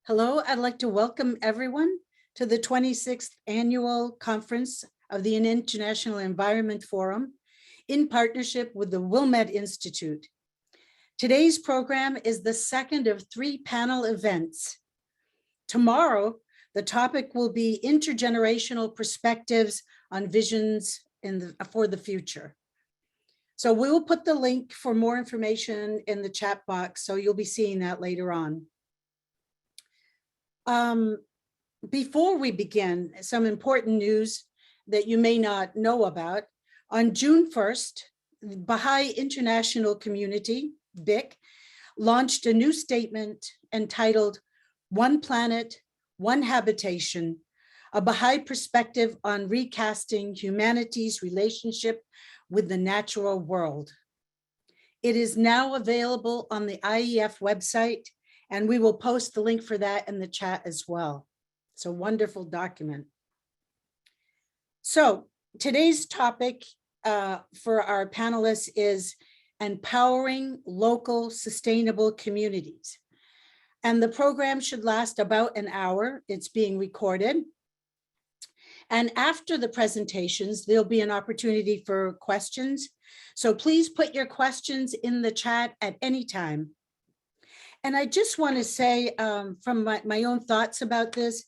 Hello, I'd like to welcome everyone to the 26th Annual Conference of the International Environment Forum in partnership with the Wilmette Institute. Today's program is the second of 3 panel events. Tomorrow, the topic will be intergenerational perspectives on visions for the future. So we will put the link for more information in the chat box, so you'll be seeing that later on. Before we begin, some important news that you may not know about. On June 1st, the Baha'i International Community, BIC, launched a new statement entitled One Planet, One Habitation, a Baha'i perspective on recasting humanity's relationship with the natural world. It is now available on the IEF website, and we will post the link for that in the chat as well. It's a wonderful document. So today's topic for our panelists is empowering local sustainable communities. And the program should last about an hour. It's being recorded. And after the presentations, there'll be an opportunity for questions. So please put your questions in the chat at any time. And I just want to say from my own thoughts about this,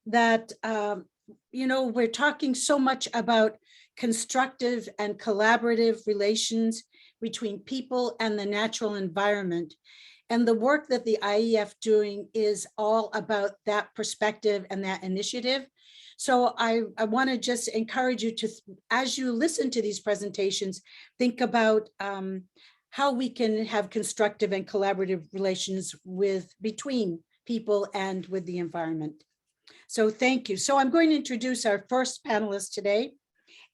that, we're talking so much about constructive and collaborative relations between people and the natural environment. And the work that the IEF doing is all about that perspective and that initiative. So I want to just encourage you to, as you listen to these presentations, think about how we can have constructive and collaborative relations between people and with the environment. So thank you. So I'm going to introduce our first panelist today,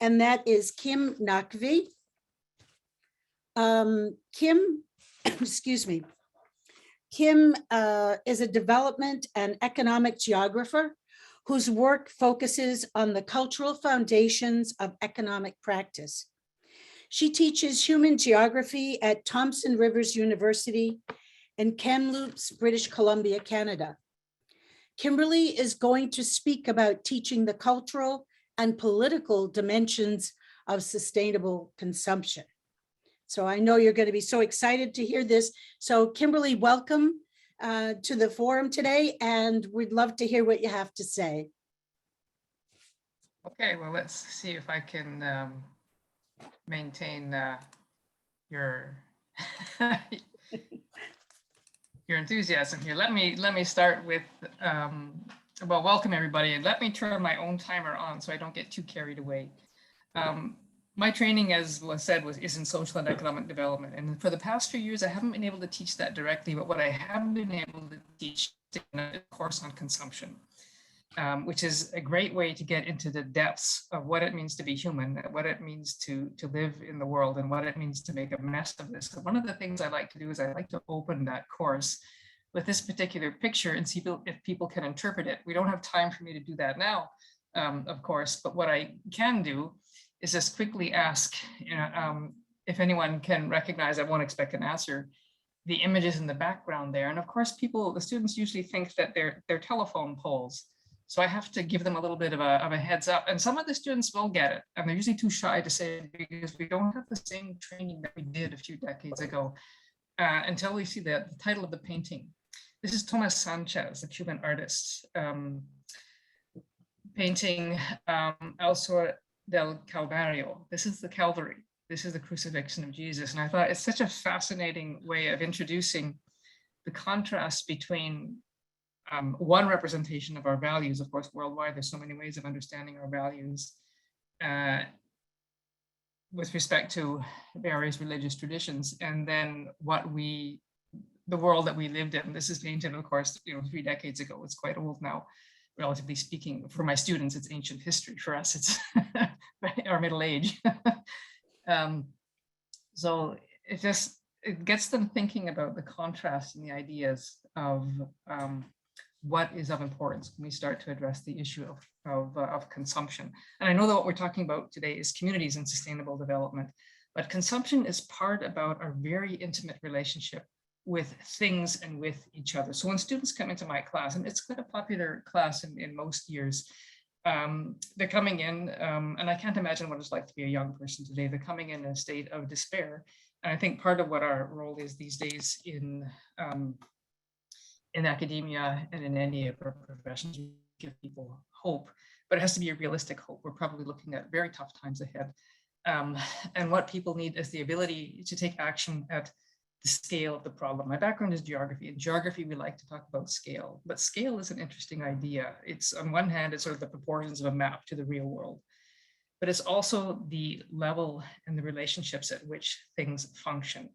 and that is Kim Nakvi. Kim, excuse me. Kim is a development and economic geographer whose work focuses on the cultural foundations of economic practice. She teaches human geography at Thompson Rivers University in Kamloops, British Columbia, Canada. Kimberly is going to speak about teaching the cultural and political dimensions of sustainable consumption. So I know you're going to be so excited to hear this. So Kimberly, welcome to the forum today, and we'd love to hear what you have to say. Okay, well, let's see if I can maintain your your enthusiasm here. Let me start with well, welcome everybody, and let me turn my own timer on so I don't get too carried away. My training, as was said, is in social and economic development, and for the past few years I haven't been able to teach that directly, but what I have been able to teach is a course on consumption. Which is a great way to get into the depths of what it means to be human, what it means to live in the world, and what it means to make a mess of this. So one of the things I like to do is I like to open that course with this particular picture and see if people can interpret it. We don't have time for me to do that now, of course, but what I can do is just quickly ask, if anyone can recognize, I won't expect an answer, the images in the background there. And of course, the students usually think that they're telephone poles. So I have to give them a little bit of a heads up, and some of the students will get it, and they're usually too shy to say it because we don't have the same training that we did a few decades ago until we see the title of the painting. This is Tomas Sanchez, a Cuban artist, painting El Sur del Calvario. This is the Calvary. This is the crucifixion of Jesus. And I thought it's such a fascinating way of introducing the contrast between one representation of our values. Of course, worldwide, there's so many ways of understanding our values with respect to various religious traditions, and then the world that we lived in. This is painted, of course, 3 decades ago. It's quite old now, relatively speaking. For my students, it's ancient history. For us, it's our middle age. So it gets them thinking about the contrast and the ideas of what is of importance when we start to address the issue of consumption. And I know that what we're talking about today is communities and sustainable development, but consumption is part about our very intimate relationship with things and with each other. So when students come into my class, and it's quite a popular class in most years, they're coming in, and I can't imagine what it's like to be a young person today. They're coming in a state of despair. And I think part of what our role is these days in academia and in any of our professions, we give people hope, but it has to be a realistic hope. We're probably looking at very tough times ahead. And what people need is the ability to take action at the scale of the problem. My background is geography. In geography, we like to talk about scale, but scale is an interesting idea. It's, on one hand, it's sort of the proportions of a map to the real world, but it's also the level and the relationships at which things function.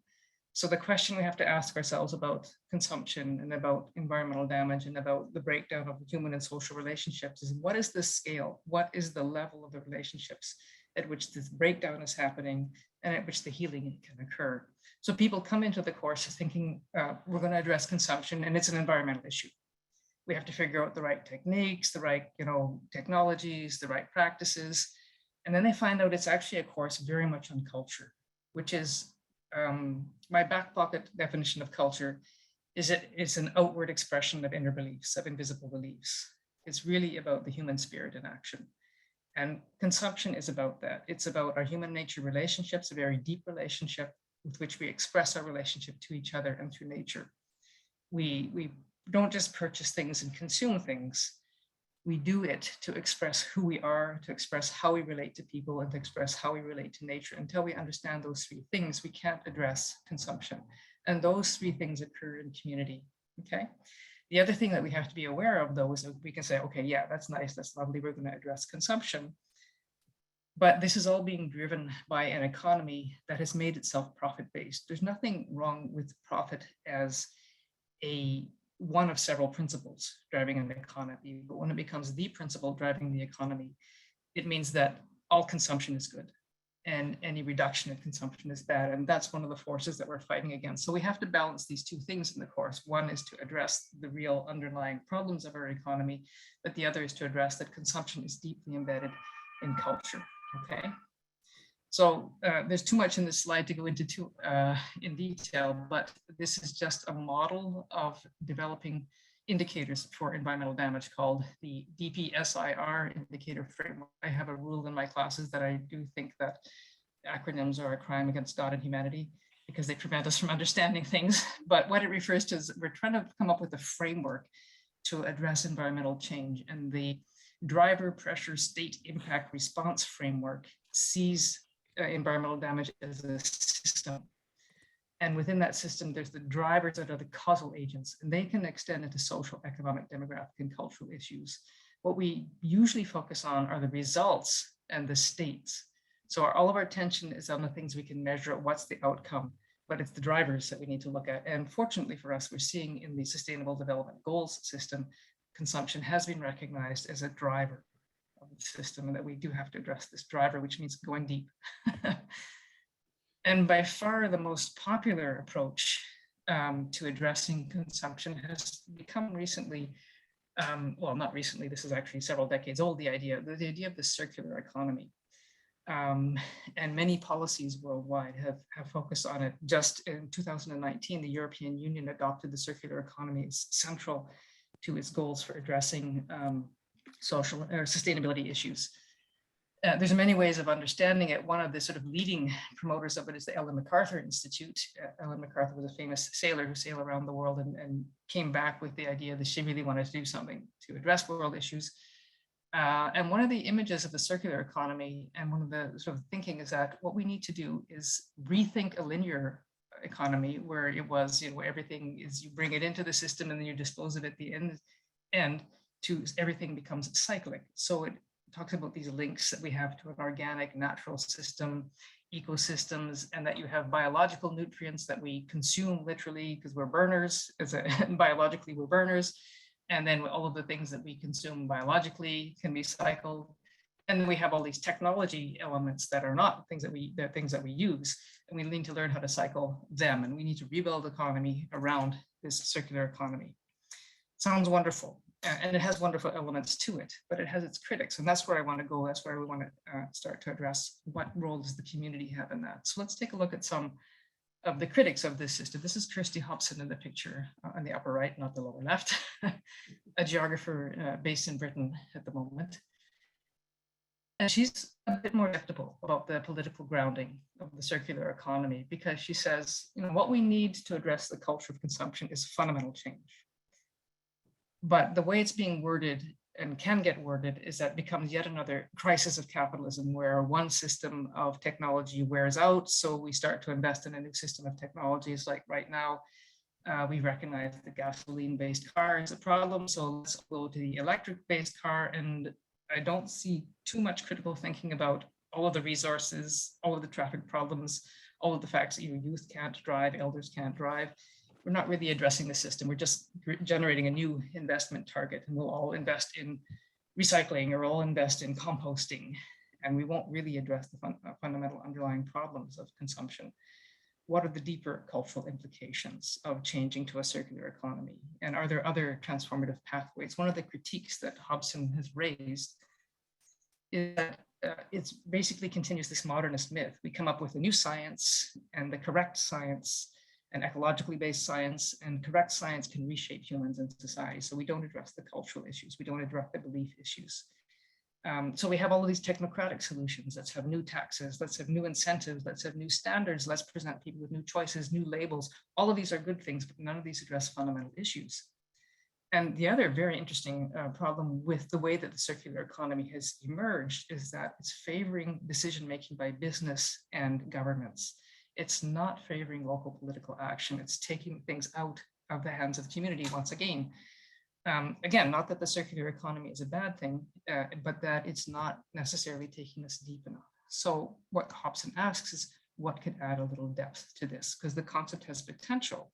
So the question we have to ask ourselves about consumption and about environmental damage and about the breakdown of human and social relationships is, what is the scale? What is the level of the relationships at which this breakdown is happening and at which the healing can occur? So people come into the course thinking we're going to address consumption and it's an environmental issue. We have to figure out the right techniques, the right technologies, the right practices. And then they find out it's actually a course very much on culture, which is my back pocket definition of culture is it's an outward expression of inner beliefs, of invisible beliefs. It's really about the human spirit in action. And consumption is about that. It's about our human nature relationships, a very deep relationship with which we express our relationship to each other and through nature. We don't just purchase things and consume things. We do it to express who we are, to express how we relate to people, and to express how we relate to nature. Until we understand those three things, we can't address consumption. And those three things occur in community, okay? The other thing that we have to be aware of, though, is that we can say, okay, yeah, that's nice, that's lovely, we're going to address consumption. But this is all being driven by an economy that has made itself profit-based. There's nothing wrong with profit as one of several principles driving an economy, but when it becomes the principle driving the economy, it means that all consumption is good and any reduction in consumption is bad. And that's one of the forces that we're fighting against. So we have to balance these two things in the course. One is to address the real underlying problems of our economy, but the other is to address that consumption is deeply embedded in culture, okay? So there's too much in this slide to go into in detail, but this is just a model of developing indicators for environmental damage called the Dpsir indicator framework. I have a rule in my classes that I do think that acronyms are a crime against God and humanity because they prevent us from understanding things. But what it refers to is we're trying to come up with a framework to address environmental change, and the driver pressure state impact response framework sees environmental damage as a system. And within that system, there's the drivers that are the causal agents, and they can extend into social, economic, demographic, and cultural issues. What we usually focus on are the results and the states. So all of our attention is on the things we can measure, what's the outcome, but it's the drivers that we need to look at. And fortunately for us, we're seeing in the Sustainable Development Goals system, consumption has been recognized as a driver of the system, and that we do have to address this driver, which means going deep. And by far the most popular approach to addressing consumption has become recently, well, not recently, this is actually several decades old, the idea of the circular economy. And many policies worldwide have focused on it. Just in 2019, the European Union adopted the circular economy as central to its goals for addressing social or sustainability issues. There's many ways of understanding it. One of the sort of leading promoters of it is the Ellen MacArthur Institute. Ellen MacArthur was a famous sailor who sailed around the world and came back with the idea that she really wanted to do something to address world issues. And one of the images of the circular economy and one of the sort of thinking is that what we need to do is rethink a linear economy where it was, where everything is, you bring it into the system and then you dispose of it at the end to everything becomes cyclic. So it talks about these links that we have to an organic natural system, ecosystems, and that you have biological nutrients that we consume literally because we're burners, biologically we're burners. And then all of the things that we consume biologically can be cycled. And then we have all these technology elements that are not things that we use, and we need to learn how to cycle them. And we need to rebuild the economy around this circular economy. Sounds wonderful, and it has wonderful elements to it, but it has its critics, and that's where I want to go. That's where we want to start to address what role does the community have in that. So let's take a look at some of the critics of this system. This is Kirsty Hobson in the picture on the upper right, not the lower left, a geographer based in Britain at the moment. And she's a bit more skeptical about the political grounding of the circular economy, because she says, what we need to address the culture of consumption is fundamental change. But the way it's being worded and can get worded is that it becomes yet another crisis of capitalism, where one system of technology wears out. So we start to invest in a new system of technologies. Like right now, we recognize the gasoline-based car is a problem. So let's go to the electric-based car. And I don't see too much critical thinking about all of the resources, all of the traffic problems, all of the facts that youth can't drive, elders can't drive. We're not really addressing the system. We're just generating a new investment target, and we'll all invest in recycling or all invest in composting, and we won't really address the fundamental underlying problems of consumption. What are the deeper cultural implications of changing to a circular economy? And are there other transformative pathways? One of the critiques that Hobson has raised is that it basically continues this modernist myth. We come up with a new science, and the correct science, and ecologically based science, and correct science can reshape humans and society. So we don't address the cultural issues. We don't address the belief issues. So we have all of these technocratic solutions. Let's have new taxes. Let's have new incentives. Let's have new standards. Let's present people with new choices, new labels. All of these are good things, but none of these address fundamental issues. And the other very interesting problem with the way that the circular economy has emerged is that it's favoring decision-making by business and governments. It's not favoring local political action. It's taking things out of the hands of the community once again. Again, not that the circular economy is a bad thing, but that it's not necessarily taking us deep enough. So what Hobson asks is, what could add a little depth to this? Because the concept has potential,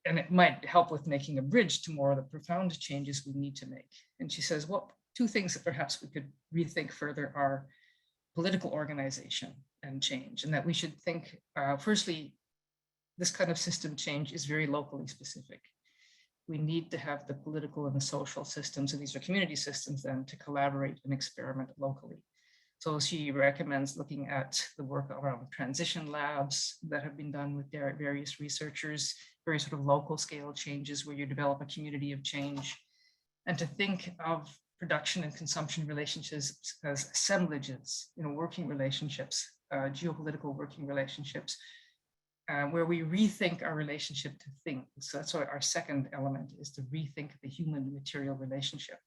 and it might help with making a bridge to more of the profound changes we need to make. And she says, well, two things that perhaps we could rethink further are political organization and change, and that we should think, firstly, this kind of system change is very locally specific. We need to have the political and the social systems, and these are community systems then, to collaborate and experiment locally. So she recommends looking at the work around transition labs that have been done with various researchers, very sort of local scale changes where you develop a community of change, and to think of production and consumption relationships as assemblages, working relationships, geopolitical working relationships, where we rethink our relationship to things. So that's what our second element is, to rethink the human material relationship.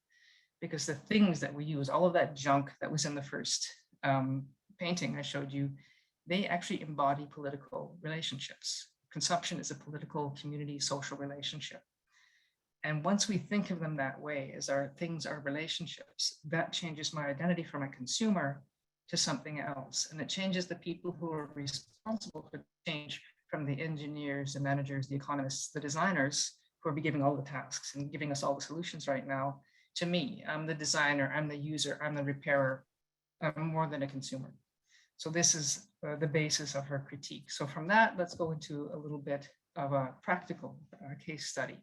Because the things that we use, all of that junk that was in the first painting I showed you, they actually embody political relationships. Consumption is a political, community, social relationship. And once we think of them that way, as our things, our relationships, that changes my identity from a consumer to something else. And it changes the people who are responsible for change, from the engineers, the managers, the economists, the designers, who are giving all the tasks and giving us all the solutions right now, to me. I'm the designer, I'm the user, I'm the repairer, I'm more than a consumer. So this is the basis of her critique. So from that, let's go into a little bit of a practical case study.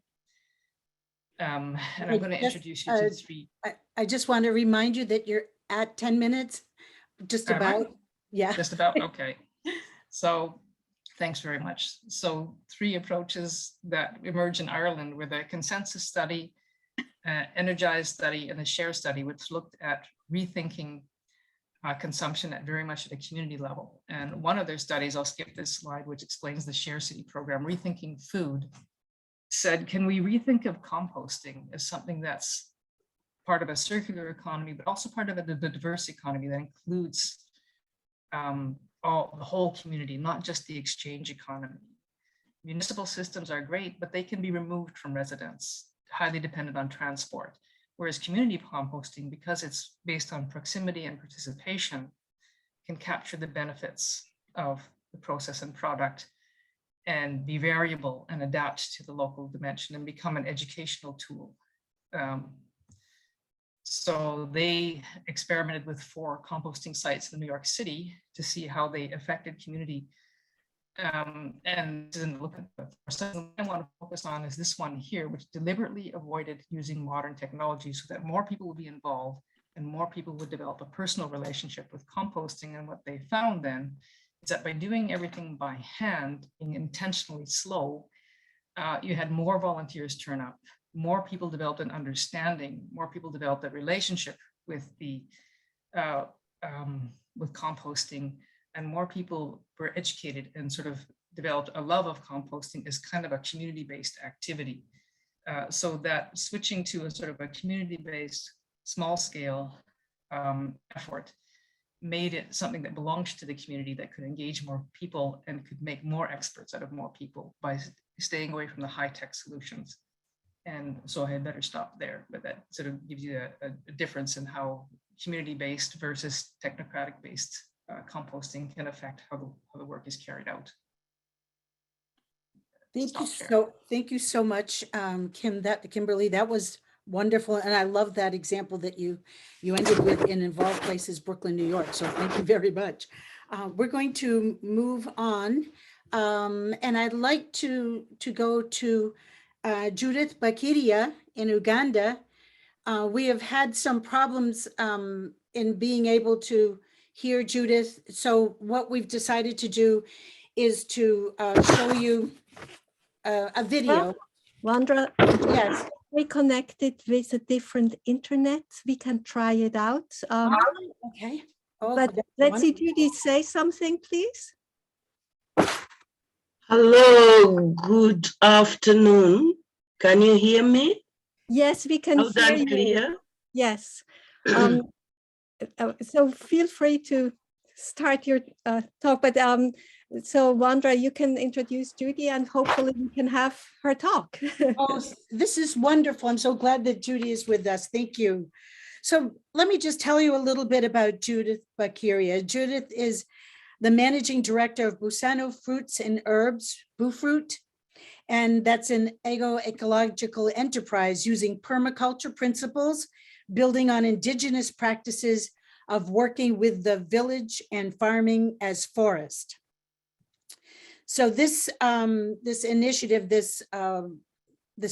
And I'm going to introduce you to three. I just want to remind you that you're at 10 minutes, just about. Yeah. Just about, okay. So thanks very much. So three approaches that emerged in Ireland were the consensus study, energized study, and the share study, which looked at rethinking consumption at very much at a community level. And one of their studies, I'll skip this slide, which explains the Share City program, Rethinking Food, said, can we rethink of composting as something that's part of a circular economy, but also part of the diverse economy that includes the whole community, not just the exchange economy. Municipal systems are great, but they can be removed from residents, highly dependent on transport. Whereas community composting, because it's based on proximity and participation, can capture the benefits of the process and product and be variable and adapt to the local dimension and become an educational tool. So they experimented with 4 composting sites in New York City to see how they affected community. And look at the first one I want to focus on is this one here, which deliberately avoided using modern technology so that more people would be involved and more people would develop a personal relationship with composting. And what they found then is that by doing everything by hand, being intentionally slow, you had more volunteers turn up, more people developed an understanding, more people developed a relationship with the with composting, and more people were educated and sort of developed a love of composting as kind of a community-based activity. So that switching to a sort of a community-based, small-scale effort made it something that belonged to the community, that could engage more people and could make more experts out of more people by staying away from the high-tech solutions. And so I had better stop there, but that sort of gives you a difference in how community-based versus technocratic-based composting can affect how the work is carried out. Thank you so much, Kimberly. That was wonderful, and I love that example that you ended with in Involved Places, Brooklyn, New York. So thank you very much. We're going to move on, and I'd like to go to Judith Bakiria in Uganda. We have had some problems in being able to hear Judith. So what we've decided to do is to show you a video. Wandra, Yes. we connected with a different internet. We can try it out. Okay. Oh, But let's see Judith say something, please. Hello, good afternoon. Can you hear me? Yes, we can Loud hear and you. clear? Yes. So feel free to start your talk. But so Wandra, you can introduce Judy and hopefully we can have her talk. Oh, this is wonderful. I'm so glad that Judy is with us. Thank you. So let me just tell you a little bit about Judith Bakiria. Judith is the managing director of Busano Fruits and Herbs, Bufruit, and that's an agroecological enterprise using permaculture principles, building on indigenous practices of working with the village and farming as forest. So this initiative, this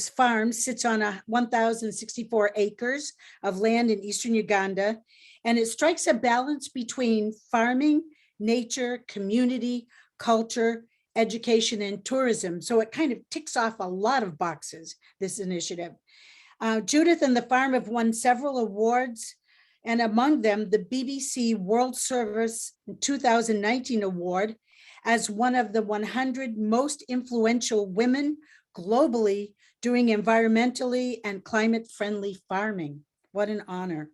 farm sits on 1,064 acres of land in eastern Uganda, and it strikes a balance between farming, nature, community, culture, education, and tourism. So it kind of ticks off a lot of boxes, this initiative. Judith and the farm have won several awards, and among them, the BBC World Service 2019 award as one of the 100 most influential women globally doing environmentally and climate-friendly farming. What an honor.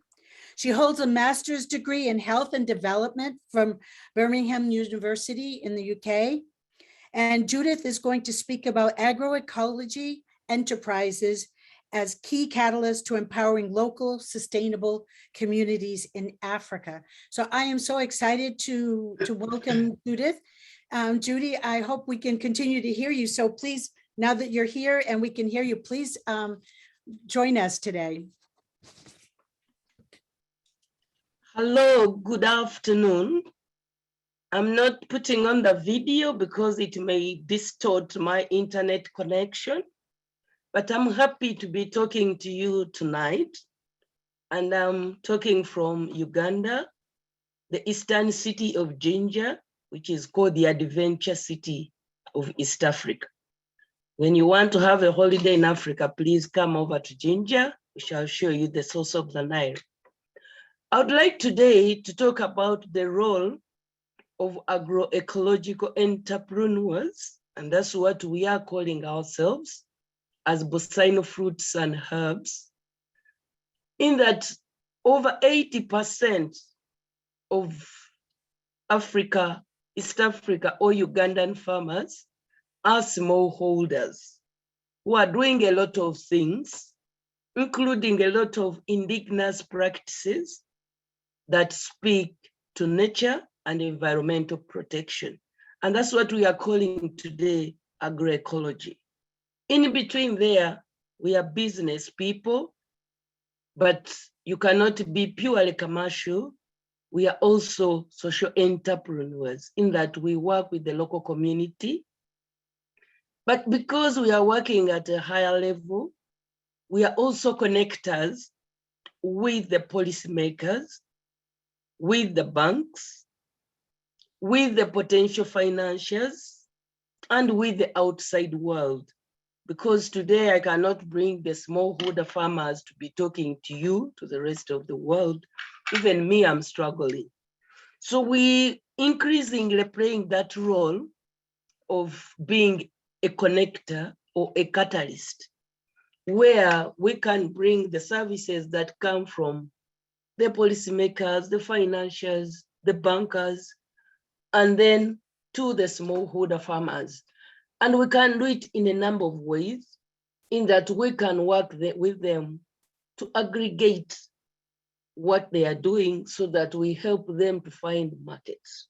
She holds a master's degree in health and development from Birmingham University in the UK. And Judith is going to speak about agroecology enterprises as key catalysts to empowering local sustainable communities in Africa. So I am so excited to welcome Judith. Judy, I hope we can continue to hear you. So please, now that you're here and we can hear you, please join us today. Hello, good afternoon. I'm not putting on the video because it may distort my internet connection, but I'm happy to be talking to you tonight. And I'm talking from Uganda, the eastern city of Jinja, which is called the Adventure City of East Africa. When you want to have a holiday in Africa, please come over to Jinja. We shall show you the source of the Nile. I would like today to talk about the role of agroecological entrepreneurs, and that's what we are calling ourselves as Busano Fruits and Herbs, in that over 80% of Africa, East Africa, or Ugandan farmers are smallholders who are doing a lot of things, including a lot of indigenous practices that speak to nature and environmental protection. And that's what we are calling today agroecology. In between there, we are business people, but you cannot be purely commercial. We are also social entrepreneurs in that we work with the local community. But because we are working at a higher level, we are also connectors with the policymakers, with the banks, with the potential financiers and with the outside world. Because today I cannot bring the smallholder farmers to be talking to you, to the rest of the world. Even me, I'm struggling. So we increasingly playing that role of being a connector or a catalyst, where we can bring the services that come from the policymakers, the financiers, the bankers, and then to the smallholder farmers. And we can do it in a number of ways, in that we can work with them to aggregate what they are doing so that we help them to find markets.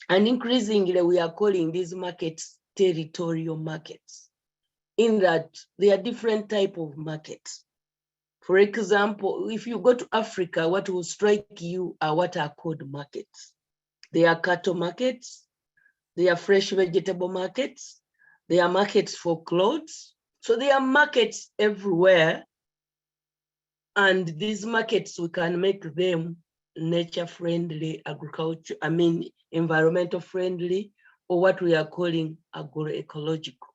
And increasingly, we are calling these markets territorial markets, in that they are different type of markets. For example, if you go to Africa, what will strike you are what are called markets. They are cattle markets, they are fresh vegetable markets, they are markets for clothes. So there are markets everywhere. And these markets, we can make them nature friendly, environmental friendly, or what we are calling agroecological.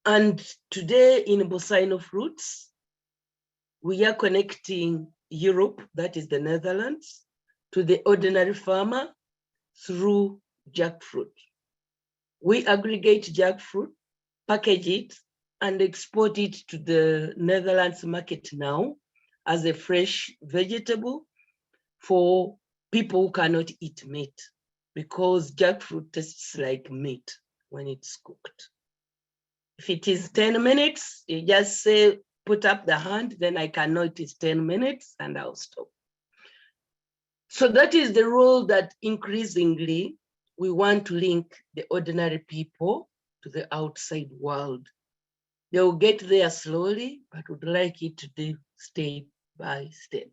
And today in Bosino Fruits, we are connecting Europe, that is the Netherlands, to the ordinary farmer through jackfruit. We aggregate jackfruit, package it, and export it to the Netherlands market now as a fresh vegetable for people who cannot eat meat, because jackfruit tastes like meat when it's cooked. If it is 10 minutes, you just say, put up the hand, then I can know it is 10 minutes and I'll stop. So that is the role that increasingly we want to link the ordinary people to the outside world. They will get there slowly, but would like it to do step by step.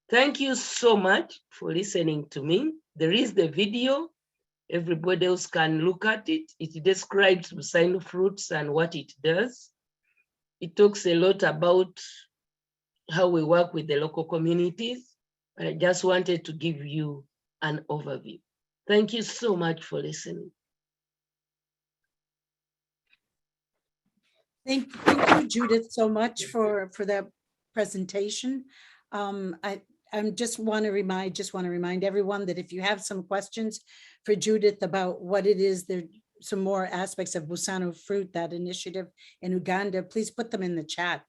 Thank you so much for listening to me. There is the video. Everybody else can look at it. It describes Bosino Fruits and what it does. It talks a lot about how we work with the local communities, but I just wanted to give you an overview. Thank you so much for listening. Thank you, Judith, so much for that presentation. I just want to remind everyone that if you have some questions for Judith about what it is, there some more aspects of Bosino Fruit, that initiative in Uganda, please put them in the chat.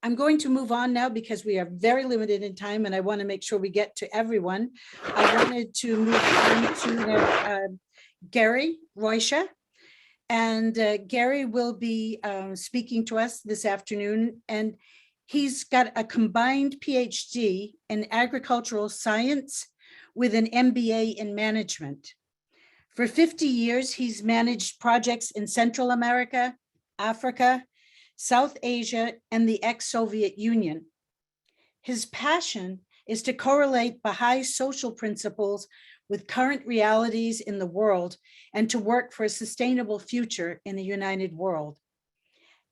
I'm going to move on now because we are very limited in time and I want to make sure we get to everyone. I wanted to move on to Gary Roisha. And Gary will be speaking to us this afternoon, and he's got a combined PhD in agricultural science with an MBA in management. For 50 years, he's managed projects in Central America, Africa, South Asia, and the ex-Soviet Union. His passion is to correlate Baha'i social principles with current realities in the world and to work for a sustainable future in a united world.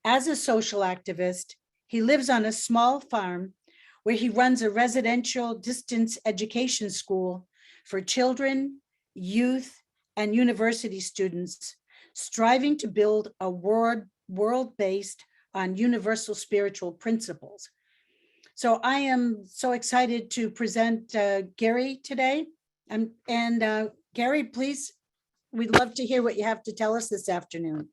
As a social activist, he lives on a small farm where he runs a residential distance education school for children, youth, and university students, striving to build a world based on universal spiritual principles. So I am so excited to present Gary today. And Gary, please, we'd love to hear what you have to tell us this afternoon.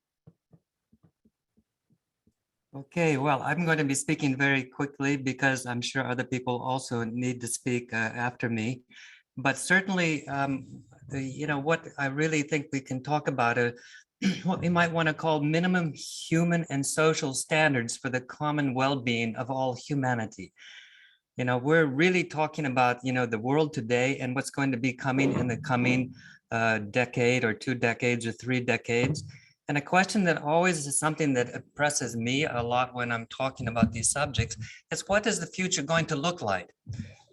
Okay, well, I'm going to be speaking very quickly because I'm sure other people also need to speak after me. But certainly, what I really think we can talk about are what we might want to call minimum human and social standards for the common well-being of all humanity. We're really talking about, the world today and what's going to be coming in the coming decade or 2 decades or 3 decades. And a question that always is something that impresses me a lot when I'm talking about these subjects is, what is the future going to look like?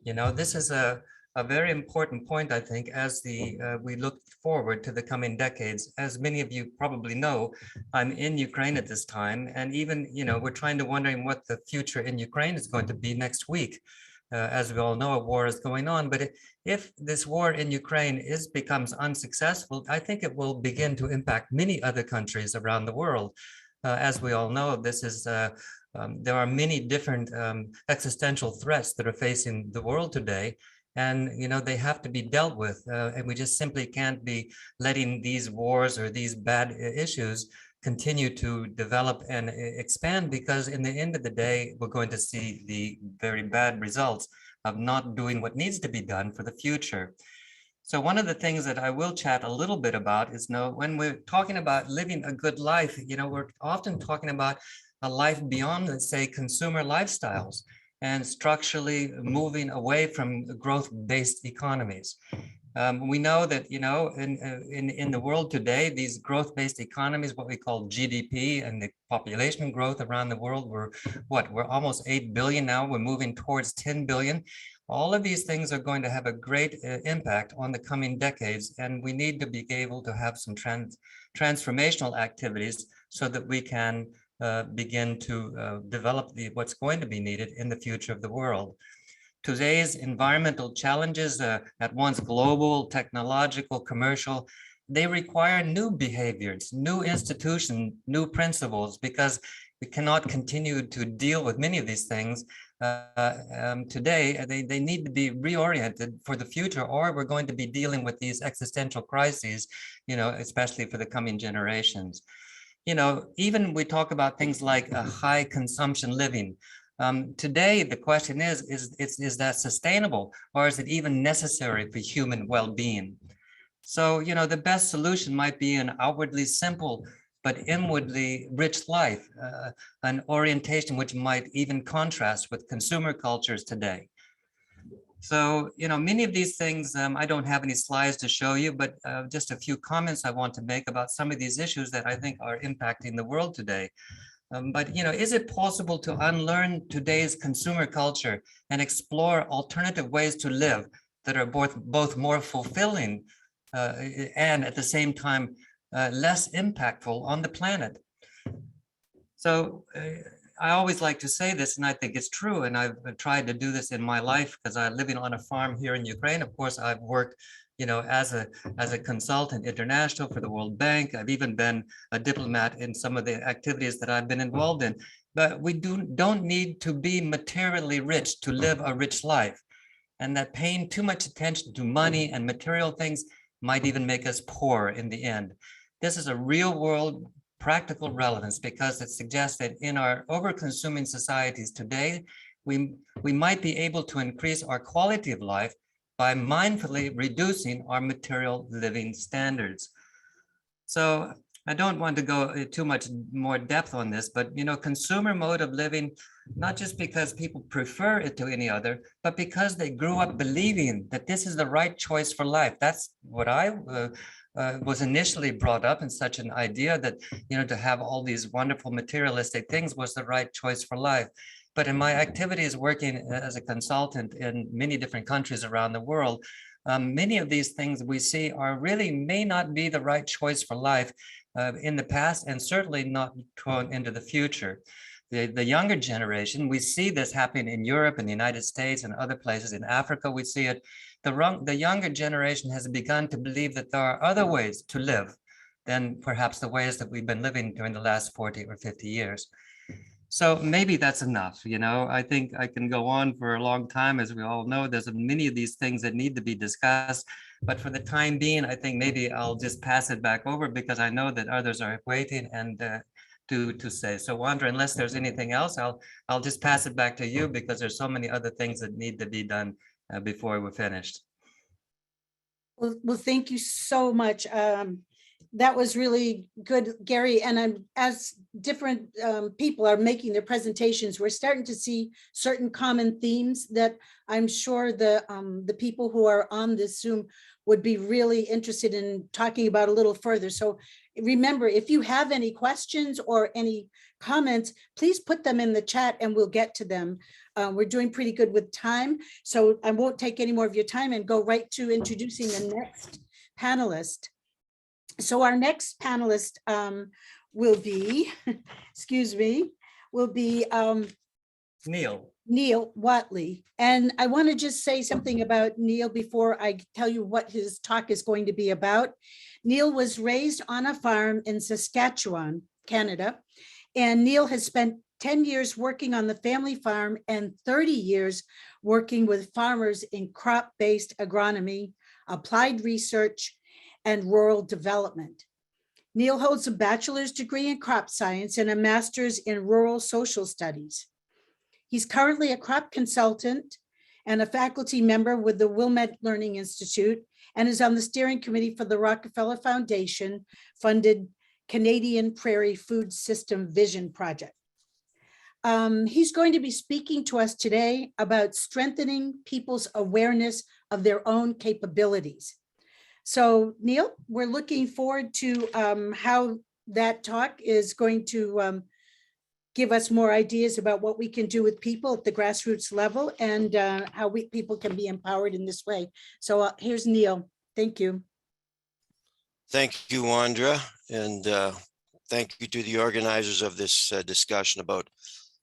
This is a very important point, I think, as we look forward to the coming decades. As many of you probably know, I'm in Ukraine at this time, and even, we're trying to wondering what the future in Ukraine is going to be next week. As we all know, a war is going on. But if this war in Ukraine becomes unsuccessful, I think it will begin to impact many other countries around the world. As we all know, there are many different existential threats that are facing the world today. And, they have to be dealt with. And we just simply can't be letting these wars or these bad issues continue to develop and expand, because in the end of the day, we're going to see the very bad results of not doing what needs to be done for the future. So one of the things that I will chat a little bit about is, when we're talking about living a good life, we're often talking about a life beyond, let's say, consumer lifestyles and structurally moving away from growth-based economies. We know that, in the world today, these growth-based economies, what we call GDP, and the population growth around the world, we're almost 8 billion now. We're moving towards 10 billion. All of these things are going to have a great impact on the coming decades, and we need to be able to have some transformational activities so that we can begin to develop what's going to be needed in the future of the world. Today's environmental challenges, at once global, technological, commercial, they require new behaviors, new institutions, new principles, because we cannot continue to deal with many of these things today. They need to be reoriented for the future, or we're going to be dealing with these existential crises, especially for the coming generations. Even we talk about things like a high consumption living. Today, the question is that sustainable, or is it even necessary for human well-being? So, the best solution might be an outwardly simple but inwardly rich life, an orientation which might even contrast with consumer cultures today. So, many of these things, I don't have any slides to show you, but just a few comments I want to make about some of these issues that I think are impacting the world today. But, is it possible to unlearn today's consumer culture and explore alternative ways to live that are both more fulfilling and at the same time less impactful on the planet? So I always like to say this, and I think it's true, and I've tried to do this in my life because I'm living on a farm here in Ukraine. Of course, I've worked as a consultant international for the World Bank. I've even been a diplomat in some of the activities that I've been involved in. But we don't need to be materially rich to live a rich life. And that paying too much attention to money and material things might even make us poor in the end. This is a real world practical relevance, because it suggests that in our over-consuming societies today, we might be able to increase our quality of life by mindfully reducing our material living standards. So I don't want to go too much more depth on this, but consumer mode of living, not just because people prefer it to any other, but because they grew up believing that this is the right choice for life. That's what I was initially brought up in, such an idea that, to have all these wonderful materialistic things was the right choice for life. But in my activities working as a consultant in many different countries around the world, many of these things we see are really may not be the right choice for life in the past, and certainly not going into the future. The younger generation, we see this happening in Europe and the United States and other places. In Africa, we see it. The younger generation has begun to believe that there are other ways to live than perhaps the ways that we've been living during the last 40 or 50 years. So maybe that's enough. I think I can go on for a long time. As we all know, there's many of these things that need to be discussed. But for the time being, I think maybe I'll just pass it back over, because I know that others are waiting and to say. So Wanda, unless there's anything else, I'll just pass it back to you, because there's so many other things that need to be done before we're finished. Well, thank you so much. That was really good, Gary. And as different people are making their presentations, we're starting to see certain common themes that I'm sure the people who are on this Zoom would be really interested in talking about a little further. So remember, if you have any questions or any comments, please put them in the chat and we'll get to them. We're doing pretty good with time, so I won't take any more of your time and go right to introducing the next panelist. So our next panelist will be, excuse me, will be Neil. Neil Watley. And I want to just say something about Neil before I tell you what his talk is going to be about. Neil was raised on a farm in Saskatchewan, Canada, and Neil has spent 10 years working on the family farm and 30 years working with farmers in crop-based agronomy, applied research, and rural development. Neil holds a bachelor's degree in crop science and a master's in rural social studies. He's currently a crop consultant and a faculty member with the Wilmette Learning Institute and is on the steering committee for the Rockefeller Foundation funded Canadian Prairie Food System Vision Project. He's going to be speaking to us today about strengthening people's awareness of their own capabilities. So Neil, we're looking forward to how that talk is going to give us more ideas about what we can do with people at the grassroots level and how people can be empowered in this way. So here's Neil. Thank you. Thank you, Wandra, and thank you to the organizers of this discussion about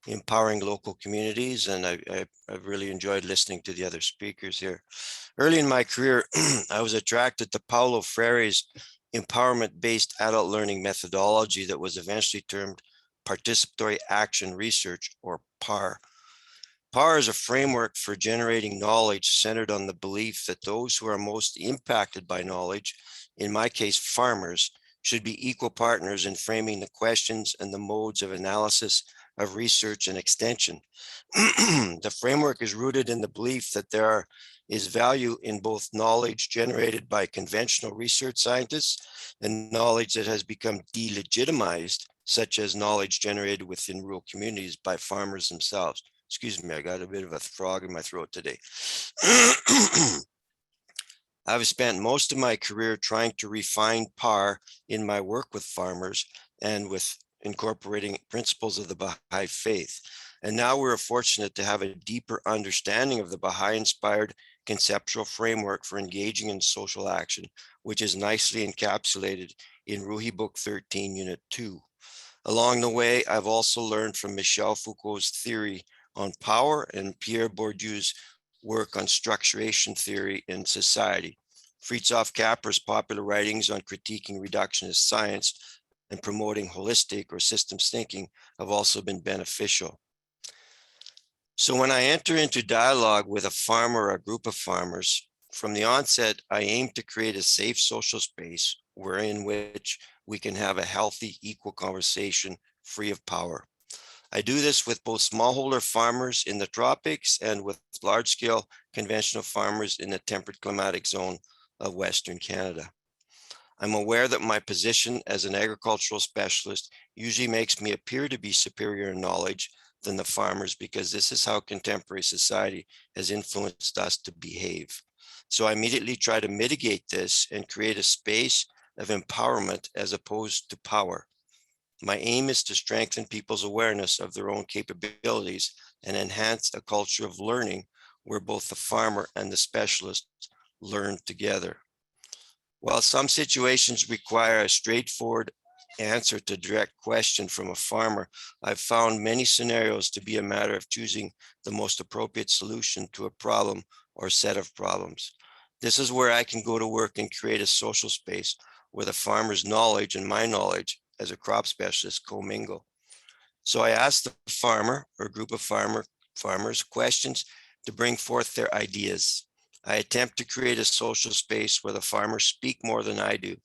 empowering local communities. And I've really enjoyed listening to the other speakers here. Early in my career, I was attracted to Paulo Freire's empowerment-based adult learning methodology that was eventually termed Participatory Action Research, or PAR. PAR is a framework for generating knowledge centered on the belief that those who are most impacted by knowledge, in my case, farmers, should be equal partners in framing the questions and the modes of analysis of research and extension. The framework is rooted in the belief that there is value in both knowledge generated by conventional research scientists and knowledge that has become delegitimized, such as knowledge generated within rural communities by farmers themselves. Excuse me, I got a bit of a frog in my throat today. I've spent most of my career trying to refine PAR in my work with farmers and with incorporating principles of the Baha'i faith. And now we're fortunate to have a deeper understanding of the Baha'i-inspired conceptual framework for engaging in social action, which is nicely encapsulated in Ruhi Book 13, Unit 2. Along the way, I've also learned from Michel Foucault's theory on power and Pierre Bourdieu's work on structuration theory in society. Fritjof Capra's popular writings on critiquing reductionist science and promoting holistic or systems thinking have also been beneficial. So when I enter into dialogue with a farmer or a group of farmers, from the onset, I aim to create a safe social space wherein which we can have a healthy, equal conversation free of power. I do this with both smallholder farmers in the tropics and with large-scale conventional farmers in the temperate climatic zone of Western Canada. I'm aware that my position as an agricultural specialist usually makes me appear to be superior in knowledge than the farmers because this is how contemporary society has influenced us to behave. So I immediately try to mitigate this and create a space of empowerment as opposed to power. My aim is to strengthen people's awareness of their own capabilities and enhance a culture of learning where both the farmer and the specialist learn together. While some situations require a straightforward answer to direct question from a farmer, I've found many scenarios to be a matter of choosing the most appropriate solution to a problem or set of problems. This is where I can go to work and create a social space where the farmer's knowledge and my knowledge as a crop specialist commingle. So I ask the farmer or group of farmers questions to bring forth their ideas. I attempt to create a social space where the farmers speak more than I do.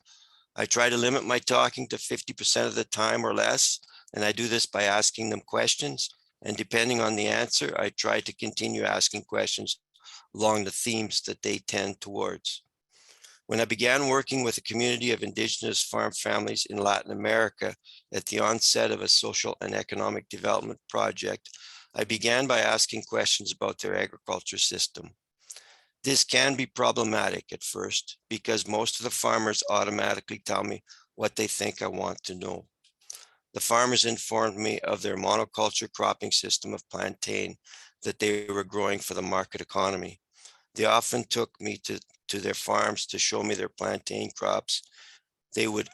I try to limit my talking to 50% of the time or less, and I do this by asking them questions. And depending on the answer, I try to continue asking questions along the themes that they tend towards. When I began working with a community of indigenous farm families in Latin America at the onset of a social and economic development project, I began by asking questions about their agriculture system. This can be problematic at first because most of the farmers automatically tell me what they think I want to know. The farmers informed me of their monoculture cropping system of plantain that they were growing for the market economy. They often took me to their farms to show me their plantain crops. They would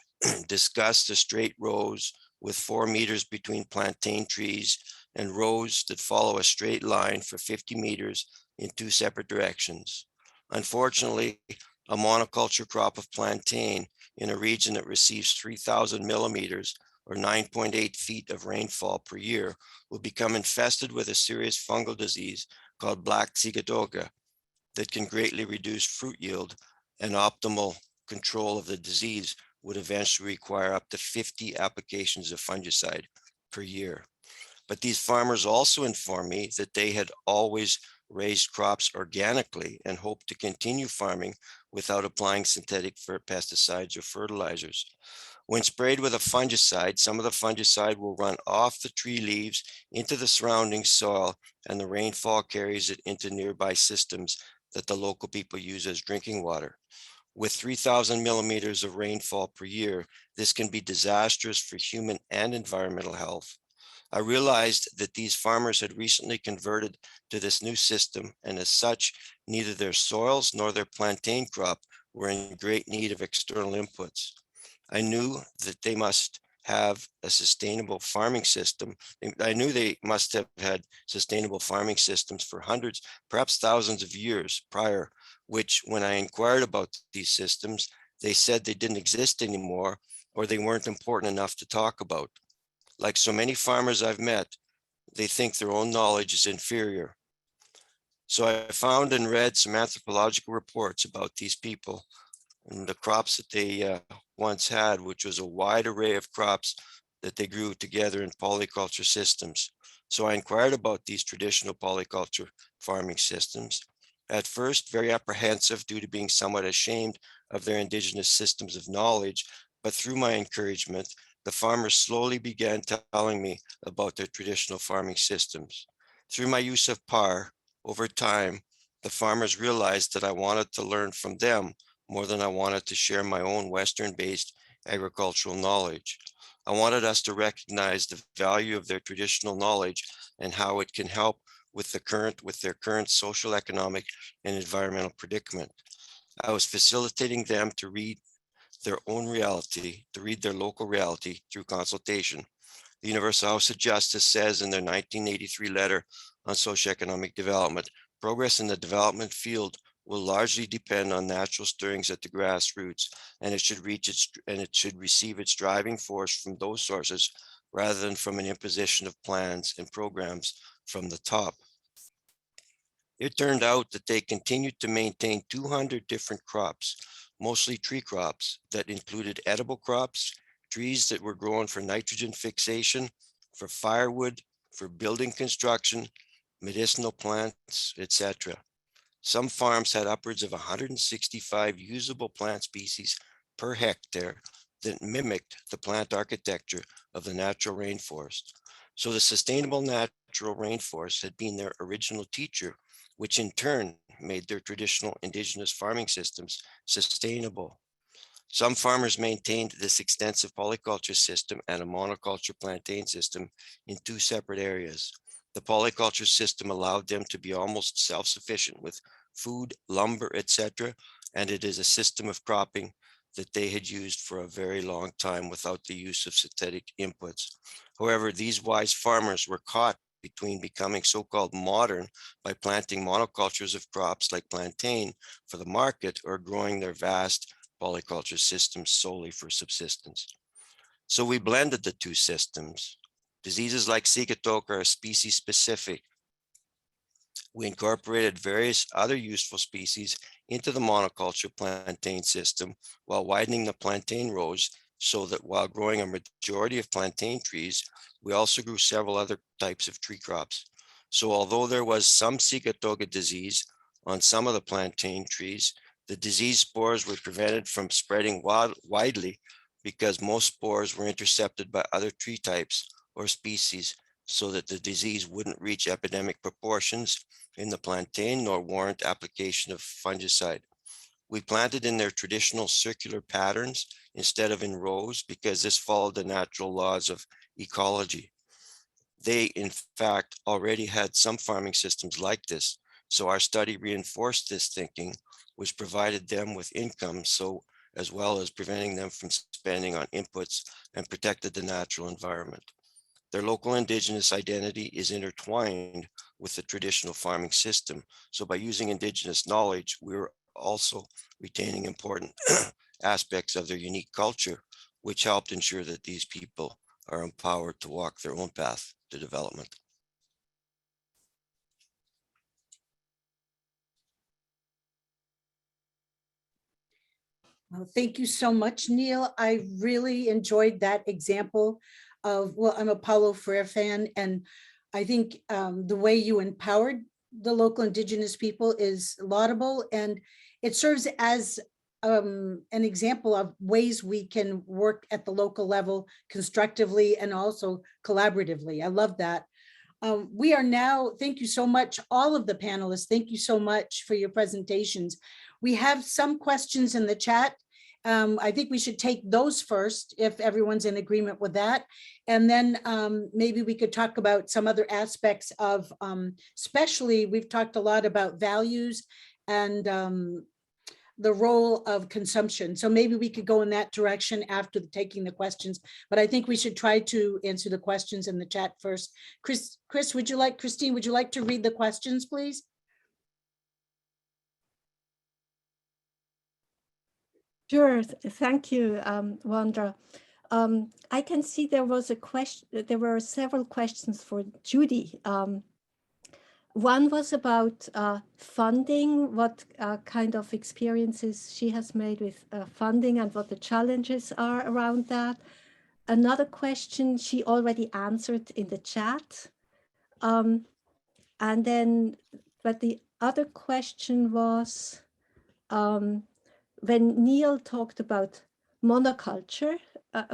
discuss the straight rows with 4 meters between plantain trees and rows that follow a straight line for 50 meters in two separate directions. Unfortunately, a monoculture crop of plantain in a region that receives 3,000 millimeters or 9.8 feet of rainfall per year will become infested with a serious fungal disease called black sigatoka that can greatly reduce fruit yield, and optimal control of the disease would eventually require up to 50 applications of fungicide per year. But these farmers also informed me that they had always raised crops organically and hoped to continue farming without applying synthetic pesticides or fertilizers. When sprayed with a fungicide, some of the fungicide will run off the tree leaves into the surrounding soil, and the rainfall carries it into nearby systems that the local people use as drinking water. With 3,000 millimeters of rainfall per year, this can be disastrous for human and environmental health. I realized that these farmers had recently converted to this new system, and as such, neither their soils nor their plantain crop were in great need of external inputs. I knew that they must have a sustainable farming system. I knew they must have had sustainable farming systems for hundreds, perhaps thousands of years prior, which when I inquired about these systems, they said they didn't exist anymore, or they weren't important enough to talk about. Like so many farmers I've met, they think their own knowledge is inferior. So I found and read some anthropological reports about these people and the crops that they once had, which was a wide array of crops that they grew together in polyculture systems. So I inquired about these traditional polyculture farming systems. At first, very apprehensive due to being somewhat ashamed of their indigenous systems of knowledge, but through my encouragement, the farmers slowly began telling me about their traditional farming systems. Through my use of PAR, over time, the farmers realized that I wanted to learn from them more than I wanted to share my own Western-based agricultural knowledge. I wanted us to recognize the value of their traditional knowledge and how it can help with their current social, economic, and environmental predicament. I was facilitating them to read their own reality, to read their local reality through consultation. The Universal House of Justice says in their 1983 letter on socioeconomic development, progress in the development field will largely depend on natural stirrings at the grassroots, and it should receive its driving force from those sources rather than from an imposition of plans and programs from the top. It turned out that they continued to maintain 200 different crops, mostly tree crops that included edible crops, trees that were grown for nitrogen fixation, for firewood, for building construction, medicinal plants, etc. Some farms had upwards of 165 usable plant species per hectare that mimicked the plant architecture of the natural rainforest. So the sustainable natural rainforest had been their original teacher, which in turn made their traditional indigenous farming systems sustainable. Some farmers maintained this extensive polyculture system and a monoculture plantain system in two separate areas. The polyculture system allowed them to be almost self-sufficient with food, lumber, etc., and it is a system of cropping that they had used for a very long time without the use of synthetic inputs. However, these wise farmers were caught between becoming so-called modern by planting monocultures of crops like plantain for the market or growing their vast polyculture systems solely for subsistence. So we blended the two systems. Diseases like sigatoka are species specific. We incorporated various other useful species into the monoculture plantain system while widening the plantain rows so that while growing a majority of plantain trees, we also grew several other types of tree crops. So although there was some sigatoka disease on some of the plantain trees, the disease spores were prevented from spreading widely because most spores were intercepted by other tree types or species so that the disease wouldn't reach epidemic proportions in the plantain nor warrant application of fungicide. We planted in their traditional circular patterns instead of in rows because this followed the natural laws of ecology. They, in fact, already had some farming systems like this, so our study reinforced this thinking, which provided them with income, so as well as preventing them from spending on inputs and protected the natural environment. Their local indigenous identity is intertwined with the traditional farming system. So by using indigenous knowledge, we're also retaining important aspects of their unique culture, which helped ensure that these people are empowered to walk their own path to development. Well, thank you so much, Neil. I really enjoyed that example of, well, I'm a Paulo Freire fan, and I think the way you empowered the local indigenous people is laudable, and it serves as an example of ways we can work at the local level constructively and also collaboratively. I love that. We are now, thank you so much, all of the panelists, thank you so much for your presentations. We have some questions in the chat. I think we should take those first, if everyone's in agreement with that. And then maybe we could talk about some other aspects of, especially we've talked a lot about values and the role of consumption. So maybe we could go in that direction after taking the questions, but I think we should try to answer the questions in the chat first. Christine, would you like to read the questions, please? Sure, thank you, Wandra. I can see there was a question, there were several questions for Judy. One was about funding, what kind of experiences she has made with funding and what the challenges are around that. Another question she already answered in the chat. And then, but the other question was, when Neil talked about monoculture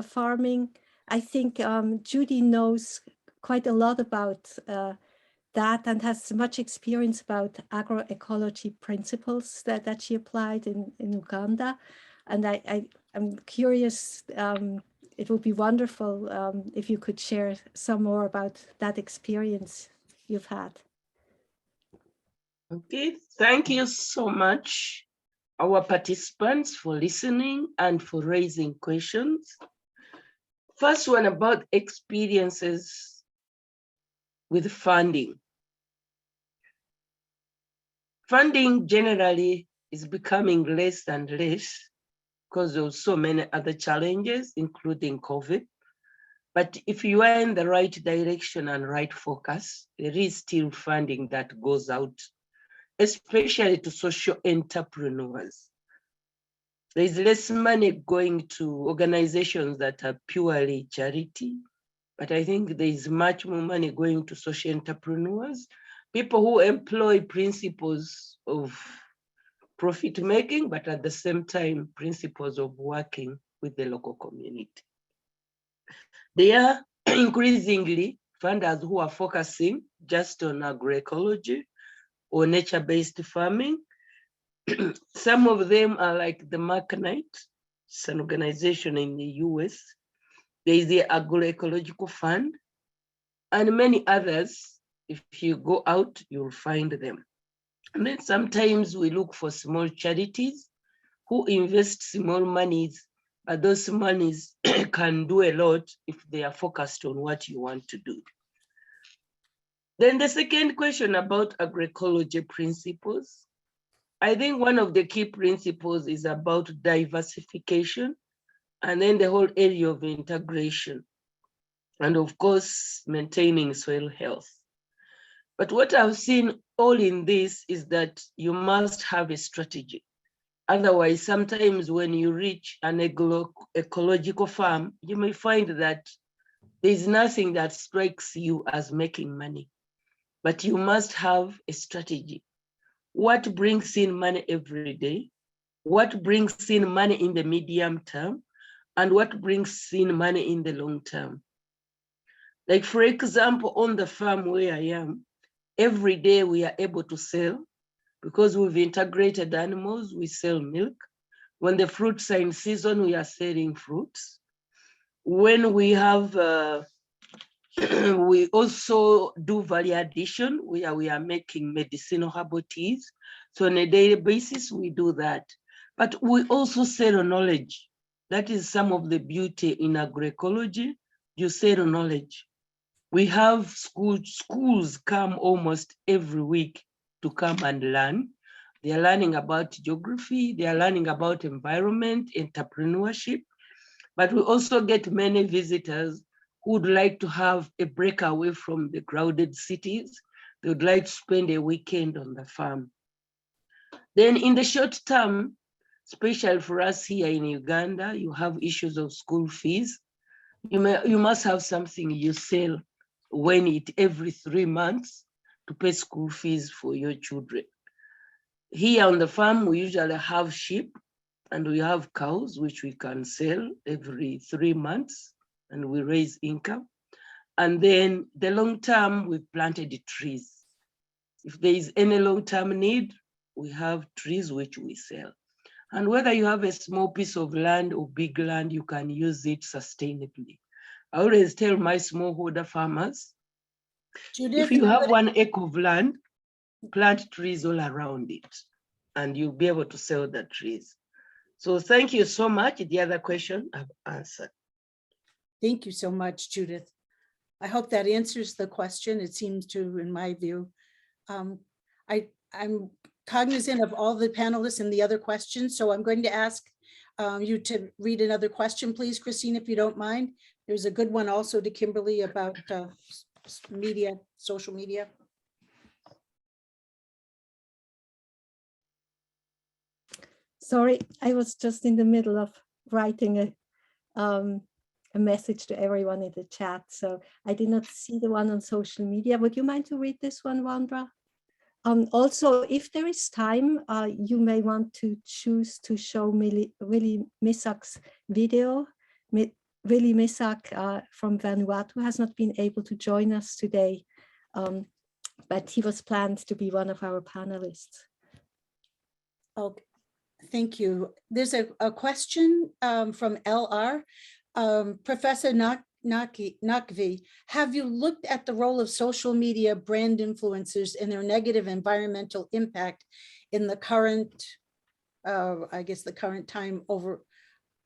farming, I think Judy knows quite a lot about that and has much experience about agroecology principles that she applied in Uganda. And I'm curious, it would be wonderful if you could share some more about that experience you've had. Okay, thank you so much, our participants, for listening and for raising questions. First one about experiences with funding. Funding generally is becoming less and less because of so many other challenges, including COVID. But if you are in the right direction and right focus, there is still funding that goes out, especially to social entrepreneurs. There is less money going to organizations that are purely charity, but I think there is much more money going to social entrepreneurs, people who employ principles of profit making, but at the same time, principles of working with the local community. There are increasingly funders who are focusing just on agroecology or nature-based farming. Some of them are like the Markanite, it's an organization in the US. There is the Agroecological Fund, and many others. If you go out, you'll find them. And then sometimes we look for small charities who invest small monies, but those monies can do a lot if they are focused on what you want to do. Then the second question about agroecology principles. I think one of the key principles is about diversification, and then the whole area of integration, and of course, maintaining soil health. But what I've seen all in this is that you must have a strategy. Otherwise, sometimes when you reach an ecological farm, you may find that there's nothing that strikes you as making money, but you must have a strategy. What brings in money every day? What brings in money in the medium term? And what brings in money in the long term? Like, for example, on the farm where I am, every day we are able to sell, because we've integrated animals, we sell milk. When the fruits are in season, we are selling fruits. When we have, we also do value addition, where we are making medicinal herbal teas. So on a daily basis, we do that. But we also sell knowledge. That is some of the beauty in agroecology. You sell knowledge. We have schools come almost every week to come and learn. They are learning about geography, they are learning about environment, entrepreneurship, but we also get many visitors who would like to have a break away from the crowded cities. They would like to spend a weekend on the farm. Then in the short term, especially for us here in Uganda, you have issues of school fees. You must have something you sell every 3 months to pay school fees for your children. Here on the farm, we usually have sheep and we have cows, which we can sell every 3 months and we raise income. And then the long term, we've planted trees. If there is any long-term need, we have trees which we sell. And whether you have a small piece of land or big land, you can use it sustainably. I always tell my smallholder farmers, Judith, if you have 1 acre of land, plant trees all around it, and you'll be able to sell the trees. So thank you so much. The other question I've answered. thank you so much, Judith. I hope that answers the question. It seems to, in my view. I'm cognizant of all the panelists and the other questions, so I'm going to ask you to read another question, please, Christine, if you don't mind. There's a good one also to Kimberly about media, social media. Sorry, I was just in the middle of writing a message to everyone in the chat, so I did not see the one on social media. Would you mind to read this one, Wandra? Also, if there is time, you may want to choose to show Willie Misak's video. Willie Misak from Vanuatu has not been able to join us today, but he was planned to be one of our panelists. Okay, thank you. There's a question from LR. Professor Nakvi, have you looked at the role of social media brand influencers and their negative environmental impact in the current, I guess the current time over,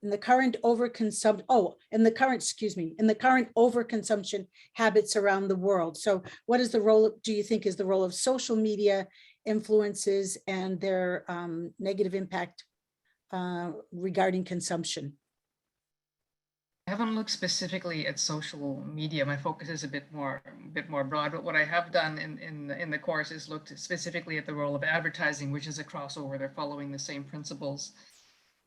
in the current overconsumption, in the current overconsumption habits around the world? So what is the role, do you think is the role of social media influences and their negative impact regarding consumption? I haven't looked specifically at social media. My focus is a bit more broad, but what I have done in the course is looked specifically at the role of advertising, which is a crossover. They're following the same principles.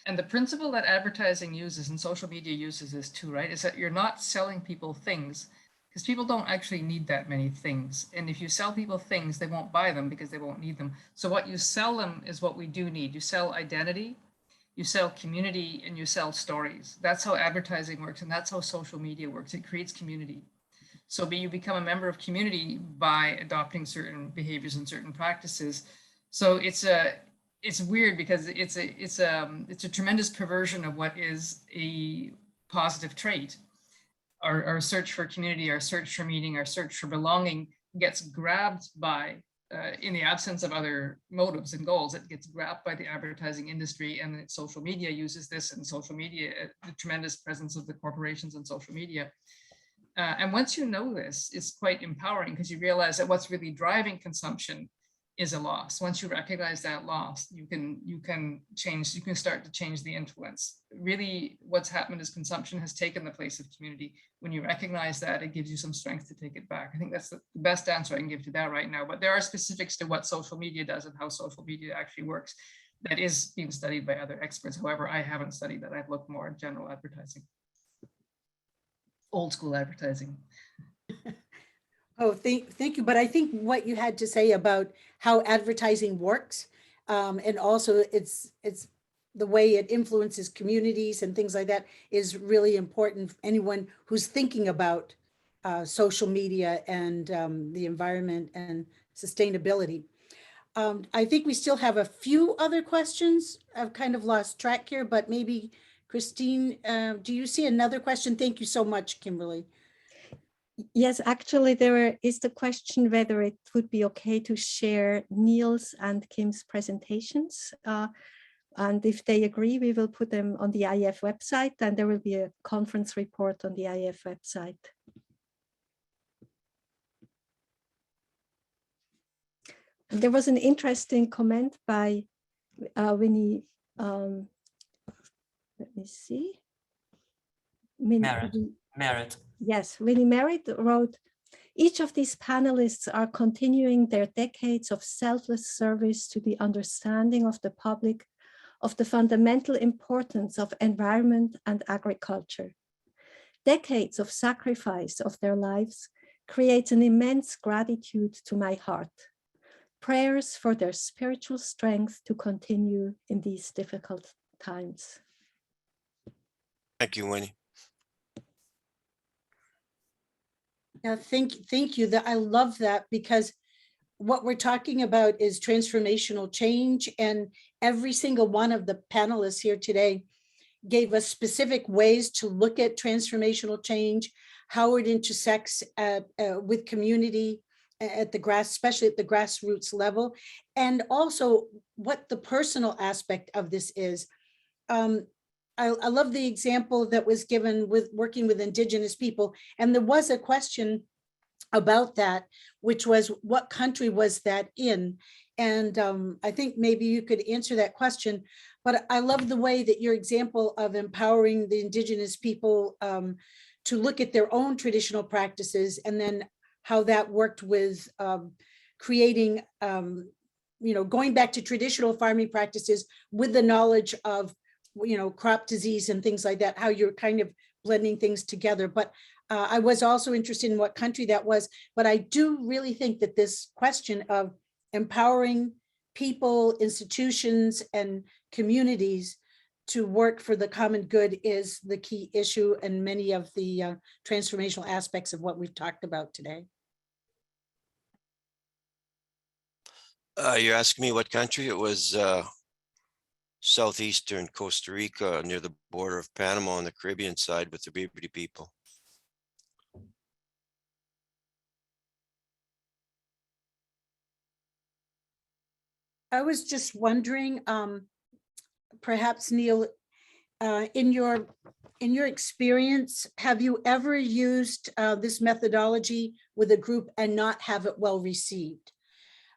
And the principle that advertising uses and social media uses is too, right? Is that you're not selling people things because people don't actually need that many things. And if you sell people things, they won't buy them because they won't need them. So what you sell them is what we do need. You sell identity, you sell community, and you sell stories. That's how advertising works, and that's how social media works. It creates community. So you become a member of community by adopting certain behaviors and certain practices. So it's weird because it's a tremendous perversion of what is a positive trait. Our search for community, our search for meaning, our search for belonging gets grabbed by, in the absence of other motives and goals, it gets grabbed by the advertising industry, and social media uses this, and social media, the tremendous presence of the corporations and social media. And once you know this, it's quite empowering because you realize that what's really driving consumption is a loss. Once you recognize that loss, you can start to change the influence. Really, what's happened is consumption has taken the place of community. When you recognize that, it gives you some strength to take it back. I think that's the best answer I can give to that right now. But there are specifics to what social media does and how social media actually works that is being studied by other experts. However, I haven't studied that. I've looked more at general advertising, old school advertising. Oh, thank you. But I think what you had to say about how advertising works, and also it's the way it influences communities and things like that is really important for anyone who's thinking about social media and the environment and sustainability. I think we still have a few other questions. I've kind of lost track here, but maybe Christine, do you see another question? Thank you so much, Kimberly. Yes, actually, there is the question whether it would be okay to share Neil's and Kim's presentations. And if they agree, we will put them on the IEF website, and there will be a conference report on the IEF website. There was an interesting comment by Winnie, let me see. Merit. Yes, Winnie Merritt wrote, each of these panelists are continuing their decades of selfless service to the understanding of the public of the fundamental importance of environment and agriculture. Decades of sacrifice of their lives creates an immense gratitude to my heart. Prayers for their spiritual strength to continue in these difficult times. Thank you, Winnie. Yeah, thank you. That I love that, because what we're talking about is transformational change, and every single one of the panelists here today gave us specific ways to look at transformational change, how it intersects with community at the especially at the grassroots level, and also what the personal aspect of this is. I love the example that was given with working with Indigenous people. And there was a question about that, which was, what country was that in? And I think maybe you could answer that question. But I love the way that your example of empowering the Indigenous people to look at their own traditional practices, and then how that worked with creating, going back to traditional farming practices with the knowledge of crop disease and things like that, how you're kind of blending things together. But I was also interested in what country that was. But I do really think that this question of empowering people, institutions, and communities to work for the common good is the key issue in many of the transformational aspects of what we've talked about today. You're asking me what country? It was southeastern Costa Rica, near the border of Panama on the Caribbean side with the Bibidi people. I was just wondering, perhaps Neil, in your experience, have you ever used this methodology with a group and not have it well received?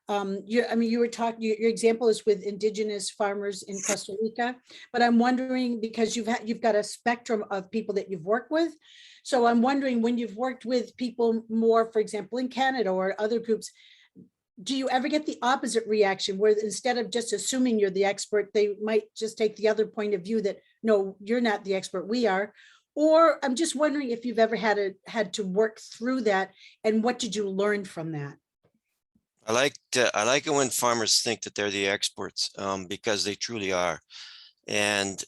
You were talking, your example is with Indigenous farmers in Costa Rica, but I'm wondering, because you've got a spectrum of people that you've worked with. So I'm wondering, when you've worked with people more, for example, in Canada or other groups, do you ever get the opposite reaction, where instead of just assuming you're the expert, they might just take the other point of view that, no, you're not the expert, we are? Or I'm just wondering if you've ever had to work through that, and what did you learn from that? I like it when farmers think that they're the experts, because they truly are. And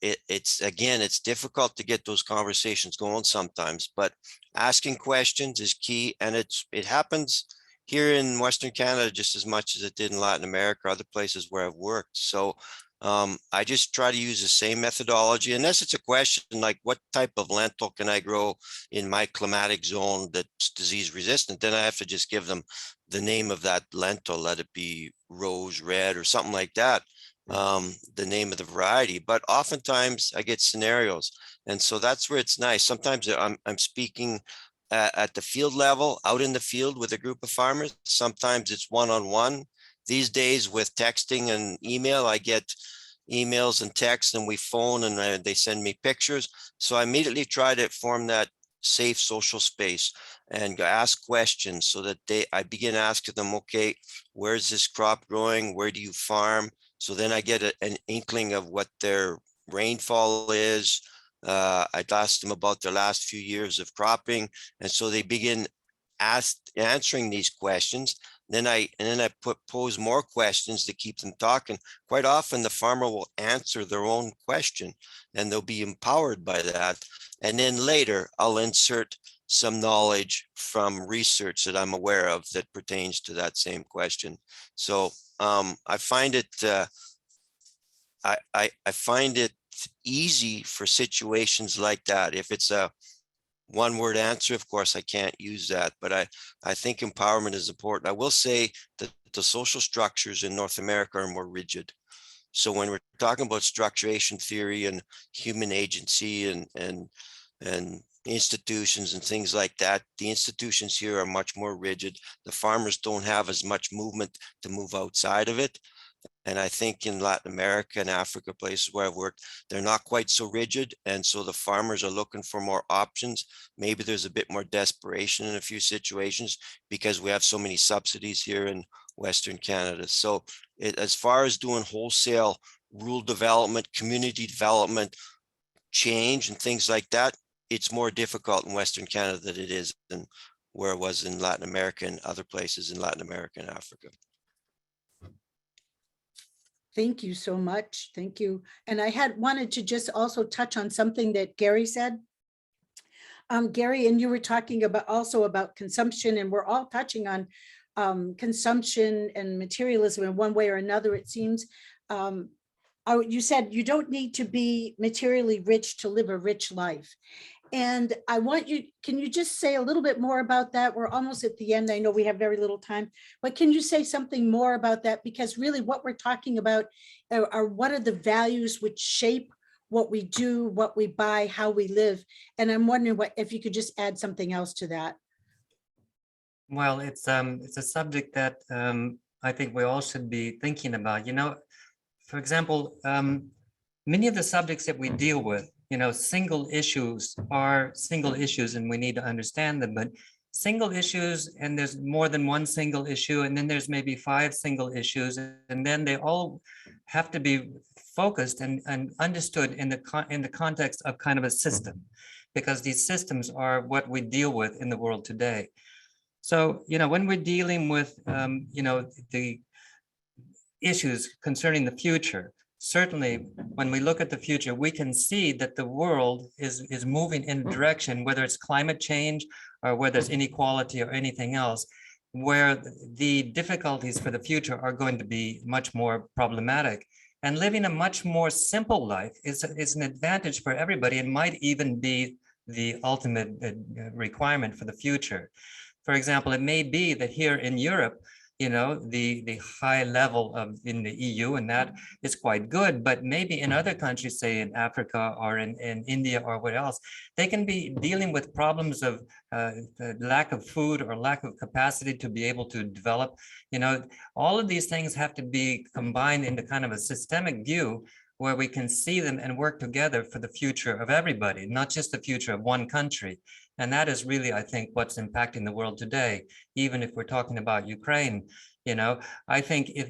it's difficult to get those conversations going sometimes, but asking questions is key. And it happens here in Western Canada just as much as it did in Latin America, other places where I've worked. So I just try to use the same methodology, unless it's a question like, what type of lentil can I grow in my climatic zone that's disease resistant? Then I have to just give them the name of that lentil, let it be rose red or something like that, the name of the variety. But oftentimes I get scenarios. And so that's where it's nice. Sometimes I'm speaking at the field level, out in the field with a group of farmers. Sometimes it's one-on-one. These days with texting and email, I get emails and texts, and we phone, and they send me pictures. So I immediately try to form that safe social space and ask questions, so that I begin asking them, okay, where's this crop growing? Where do you farm? So then I get an inkling of what their rainfall is. I'd ask them about their last few years of cropping. And so they begin answering these questions. Then I pose more questions to keep them talking. Quite often the farmer will answer their own question, and they'll be empowered by that. And then later I'll insert some knowledge from research that I'm aware of that pertains to that same question. So I find it I find it easy for situations like that. If it's a one-word answer, of course, I can't use that, but I think empowerment is important. I will say that the social structures in North America are more rigid. So when we're talking about structuration theory and human agency and institutions and things like that. The institutions here are much more rigid. The farmers don't have as much movement to move outside of it. And I think in Latin America and Africa, places where I've worked, they're not quite so rigid. And so the farmers are looking for more options. Maybe there's a bit more desperation in a few situations because we have so many subsidies here in Western Canada. So as far as doing wholesale rural development, community development, change and things like that, it's more difficult in Western Canada than it is than where it was in Latin America and other places in Latin America and Africa. Thank you so much. Thank you. And I had wanted to just also touch on something that Gary said. Gary, and you were talking about also about consumption, and we're all touching on consumption and materialism in one way or another, it seems. You said you don't need to be materially rich to live a rich life. And I want you, can you just say a little bit more about that? We're almost at the end. I know we have very little time, but can you say something more about that? Because really what we're talking about are what are the values which shape what we do, what we buy, how we live. And I'm wondering if you could just add something else to that. Well, it's a subject that I think we all should be thinking about. You know, for example, many of the subjects that we deal with, you know, single issues are single issues and we need to understand them, but single issues, and there's more than one single issue, and then there's maybe 5 single issues, and then they all have to be focused and understood in the context of kind of a system, because these systems are what we deal with in the world today. So, you know, when we're dealing with, you know, the issues concerning the future, certainly when we look at the future, we can see that the world is moving in a direction, whether it's climate change or whether it's inequality or anything else, where the difficulties for the future are going to be much more problematic. And living a much more simple life is an advantage for everybody and might even be the ultimate requirement for the future. For example, it may be that here in Europe, you know, the high level of in the EU, and that is quite good, but maybe in other countries, say in Africa or in India or what else, they can be dealing with problems of lack of food or lack of capacity to be able to develop. You know, all of these things have to be combined into kind of a systemic view where we can see them and work together for the future of everybody, not just the future of one country. And that is really, I think, what's impacting the world today. Even if we're talking about Ukraine, you know, I think if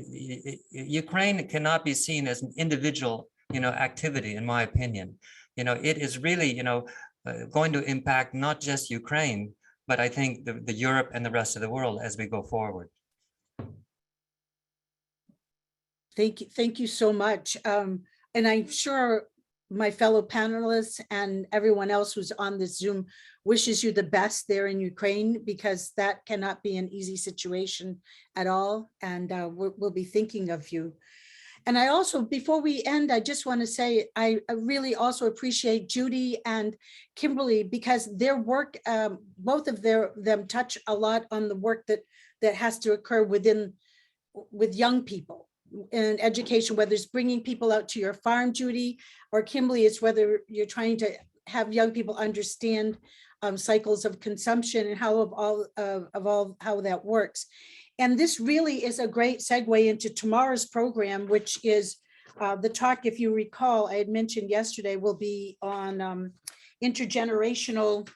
Ukraine cannot be seen as an individual, you know, activity, in my opinion. You know, it is really, you know, going to impact not just Ukraine, but I think the Europe and the rest of the world as we go forward. Thank you so much. And I'm sure my fellow panelists and everyone else who's on this Zoom wishes you the best there in Ukraine, because that cannot be an easy situation at all. And we'll be thinking of you. And I also, before we end, I just want to say, I really also appreciate Judy and Kimberly, because their work, both of them touch a lot on the work that has to occur with young people in education, whether it's bringing people out to your farm, Judy, or Kimberly, it's whether you're trying to have young people understand cycles of consumption and how how that works. And this really is a great segue into tomorrow's program, which is the talk, if you recall, I had mentioned yesterday, will be on intergenerational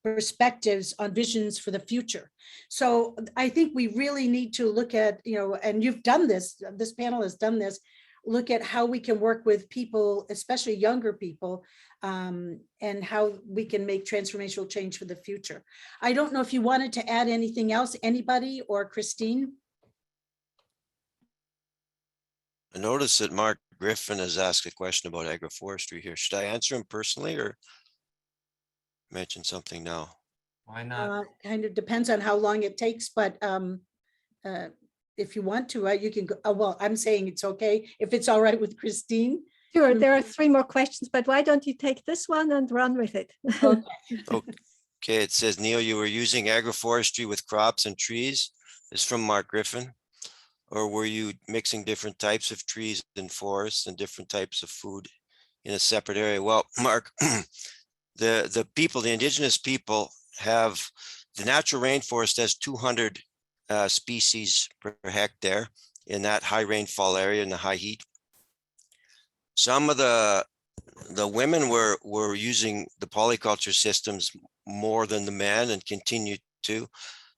perspectives on visions for the future. So I think we really need to look at, you know, and you've done this panel has done this, look at how we can work with people, especially younger people, and how we can make transformational change for the future. I don't know if you wanted to add anything else, anybody, or Christine? I noticed that Mark Griffin has asked a question about agroforestry here. Should I answer him personally or mention something now? Why not? Kind of depends on how long it takes, but if you want to, you can go. Well, I'm saying it's okay if it's all right with Christine. Sure, there are 3 more questions, but why don't you take this one and run with it? Okay, it says, Neil, you were using agroforestry with crops and trees. It's from Mark Griffin. Or were you mixing different types of trees and forests and different types of food in a separate area? Well, Mark, the indigenous people have, the natural rainforest has 200 species per hectare in that high rainfall area in the high heat. Some of the women were using the polyculture systems more than the men and continue to.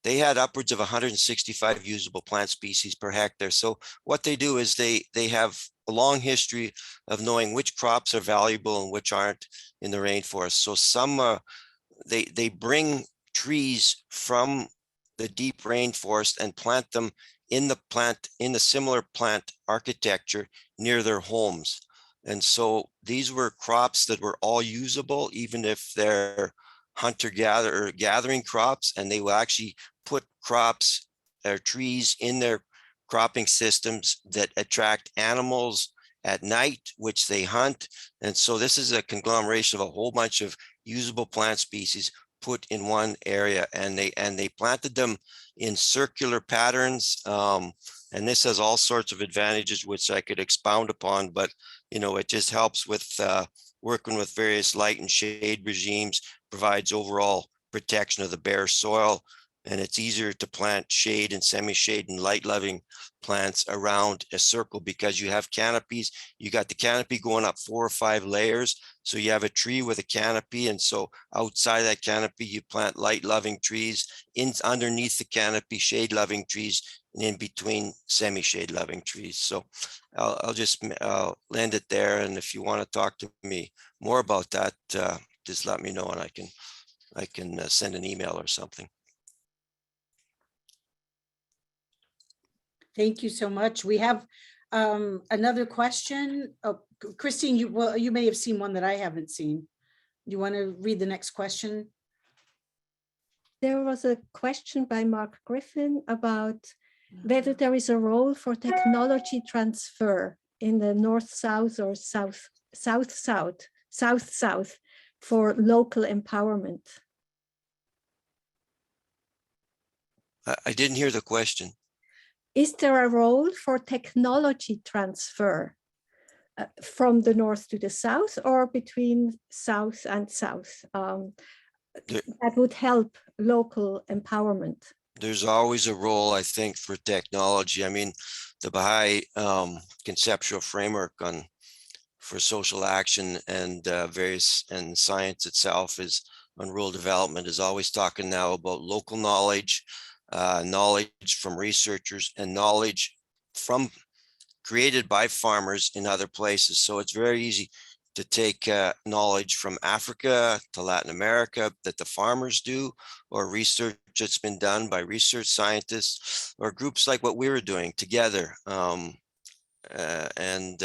They had upwards of 165 usable plant species per hectare. So what they do is they have a long history of knowing which crops are valuable and which aren't in the rainforest. So some they bring trees from the deep rainforest and plant them in the similar plant architecture near their homes. And so these were crops that were all usable, even if they're hunter-gatherer gathering crops, and they will actually put crops or trees in their cropping systems that attract animals at night, which they hunt. And so this is a conglomeration of a whole bunch of usable plant species put in one area, and they planted them in circular patterns. And this has all sorts of advantages, which I could expound upon, but it just helps with working with various light and shade regimes, provides overall protection of the bare soil, and it's easier to plant shade and semi-shade and light-loving plants around a circle because you have canopies. You got the canopy going up 4 or 5 layers. So you have a tree with a canopy. And so outside that canopy, you plant light-loving trees, underneath the canopy, shade-loving trees, and in between semi-shade loving trees. So I'll just land it there. And if you want to talk to me more about that, just let me know and I can send an email or something. Thank you so much. We have another question. Oh, Christine, you may have seen one that I haven't seen. You want to read the next question? There was a question by Mark Griffin about whether there is a role for technology transfer in the north-south or south-south for local empowerment. I didn't hear the question. Is there a role for technology transfer from the north to the south or between south and south that would help local empowerment? There's always a role, I think, for technology. I mean, the Baha'i conceptual framework for social action and and science itself is on rural development is always talking now about local knowledge, knowledge from researchers, and knowledge created by farmers in other places. So it's very easy to take knowledge from Africa to Latin America that the farmers do, or research that's been done by research scientists or groups like what we were doing together, and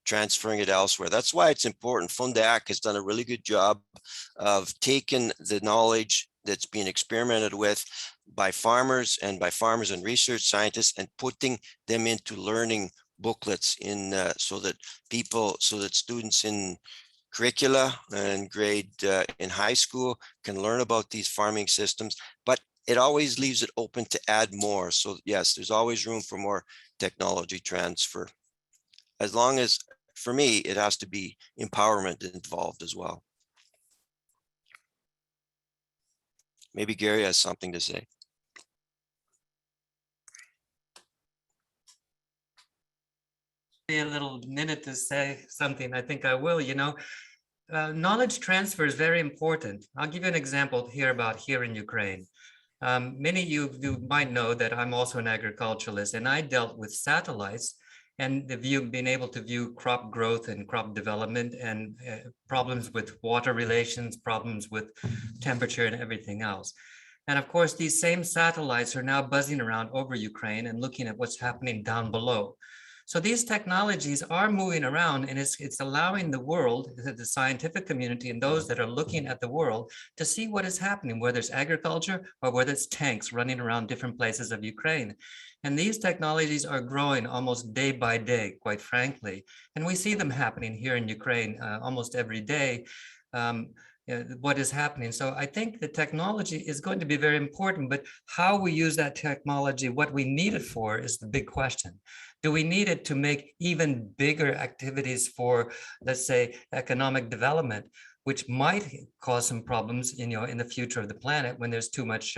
transferring it elsewhere. That's why it's important. Fundac has done a really good job of taking the knowledge that's being experimented with by farmers and research scientists and putting them into learning booklets so that students in curricula and grade in high school can learn about these farming systems, but it always leaves it open to add more. So yes, there's always room for more technology transfer. As long as, for me, it has to be empowerment involved as well. Maybe Gary has something to say. A little minute to say something. I think I will. Knowledge transfer is very important. I'll give you an example here in Ukraine. Many of you might know that I'm also an agriculturalist, and I dealt with satellites and being able to view crop growth and crop development and problems with water relations, problems with temperature and everything else. And of course, these same satellites are now buzzing around over Ukraine and looking at what's happening down below. So these technologies are moving around, and it's allowing the world, the scientific community, and those that are looking at the world to see what is happening, whether it's agriculture or whether it's tanks running around different places of Ukraine. And these technologies are growing almost day by day, quite frankly. And we see them happening here in Ukraine almost every day. What is happening. So I think the technology is going to be very important, but how we use that technology, what we need it for, is the big question. Do we need it to make even bigger activities for, let's say, economic development? which might cause some problems in the future of the planet when there's too much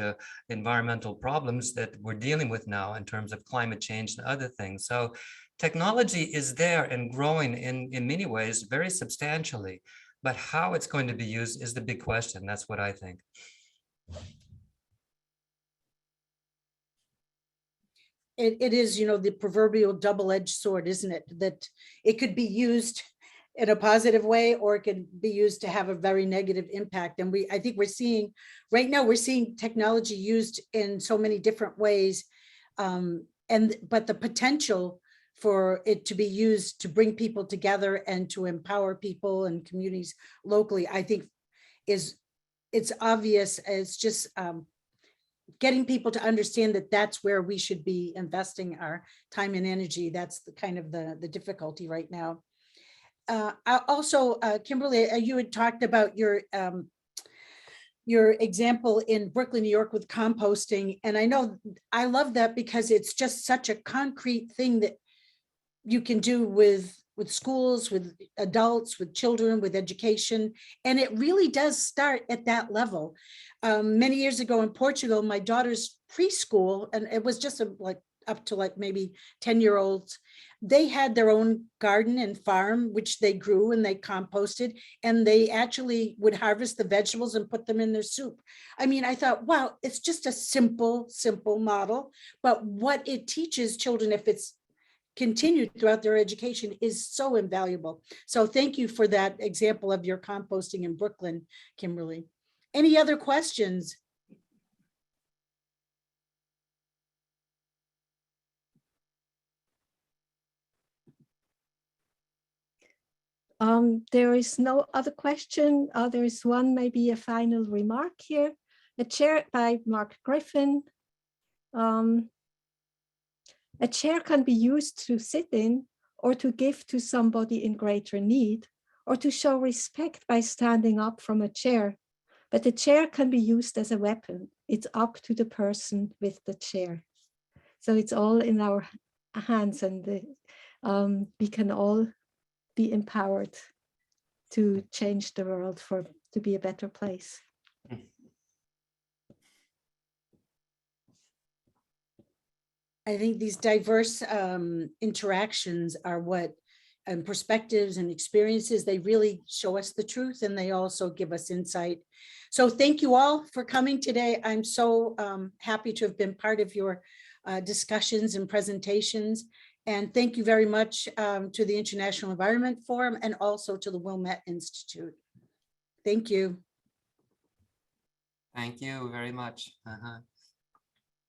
environmental problems that we're dealing with now in terms of climate change and other things. So technology is there and growing in many ways very substantially, but how it's going to be used is the big question. That's what I think. It is, the proverbial double-edged sword, isn't it? That it could be used in a positive way, or it can be used to have a very negative impact. And I think we're seeing right now, we're seeing technology used in so many different ways. But the potential for it to be used to bring people together and to empower people and communities locally, I think it's obvious. It's just getting people to understand that that's where we should be investing our time and energy. That's the kind of the difficulty right now. Also, Kimberly, you had talked about your example in Brooklyn, New York with composting. And I know I love that because it's just such a concrete thing that you can do with schools, with adults, with children, with education. And it really does start at that level. Many years ago in Portugal, my daughter's preschool, and it was just up to maybe 10-year-olds, they had their own garden and farm, which they grew and they composted, and they actually would harvest the vegetables and put them in their soup. I mean, I thought, wow, it's just a simple model, but what it teaches children, if it's continued throughout their education, is so invaluable. So thank you for that example of your composting in Brooklyn, Kimberly. Any other questions? There is no other question. There is one, maybe a final remark here. A chair by Mark Griffin. A chair can be used to sit in, or to give to somebody in greater need, or to show respect by standing up from a chair. But the chair can be used as a weapon. It's up to the person with the chair. So it's all in our hands, and we can all be empowered to change the world to be a better place. I think these diverse interactions are and perspectives and experiences, they really show us the truth, and they also give us insight. So thank you all for coming today. I'm so happy to have been part of your discussions and presentations. And thank you very much to the International Environment Forum and also to the Wilmette Institute. Thank you. Thank you very much.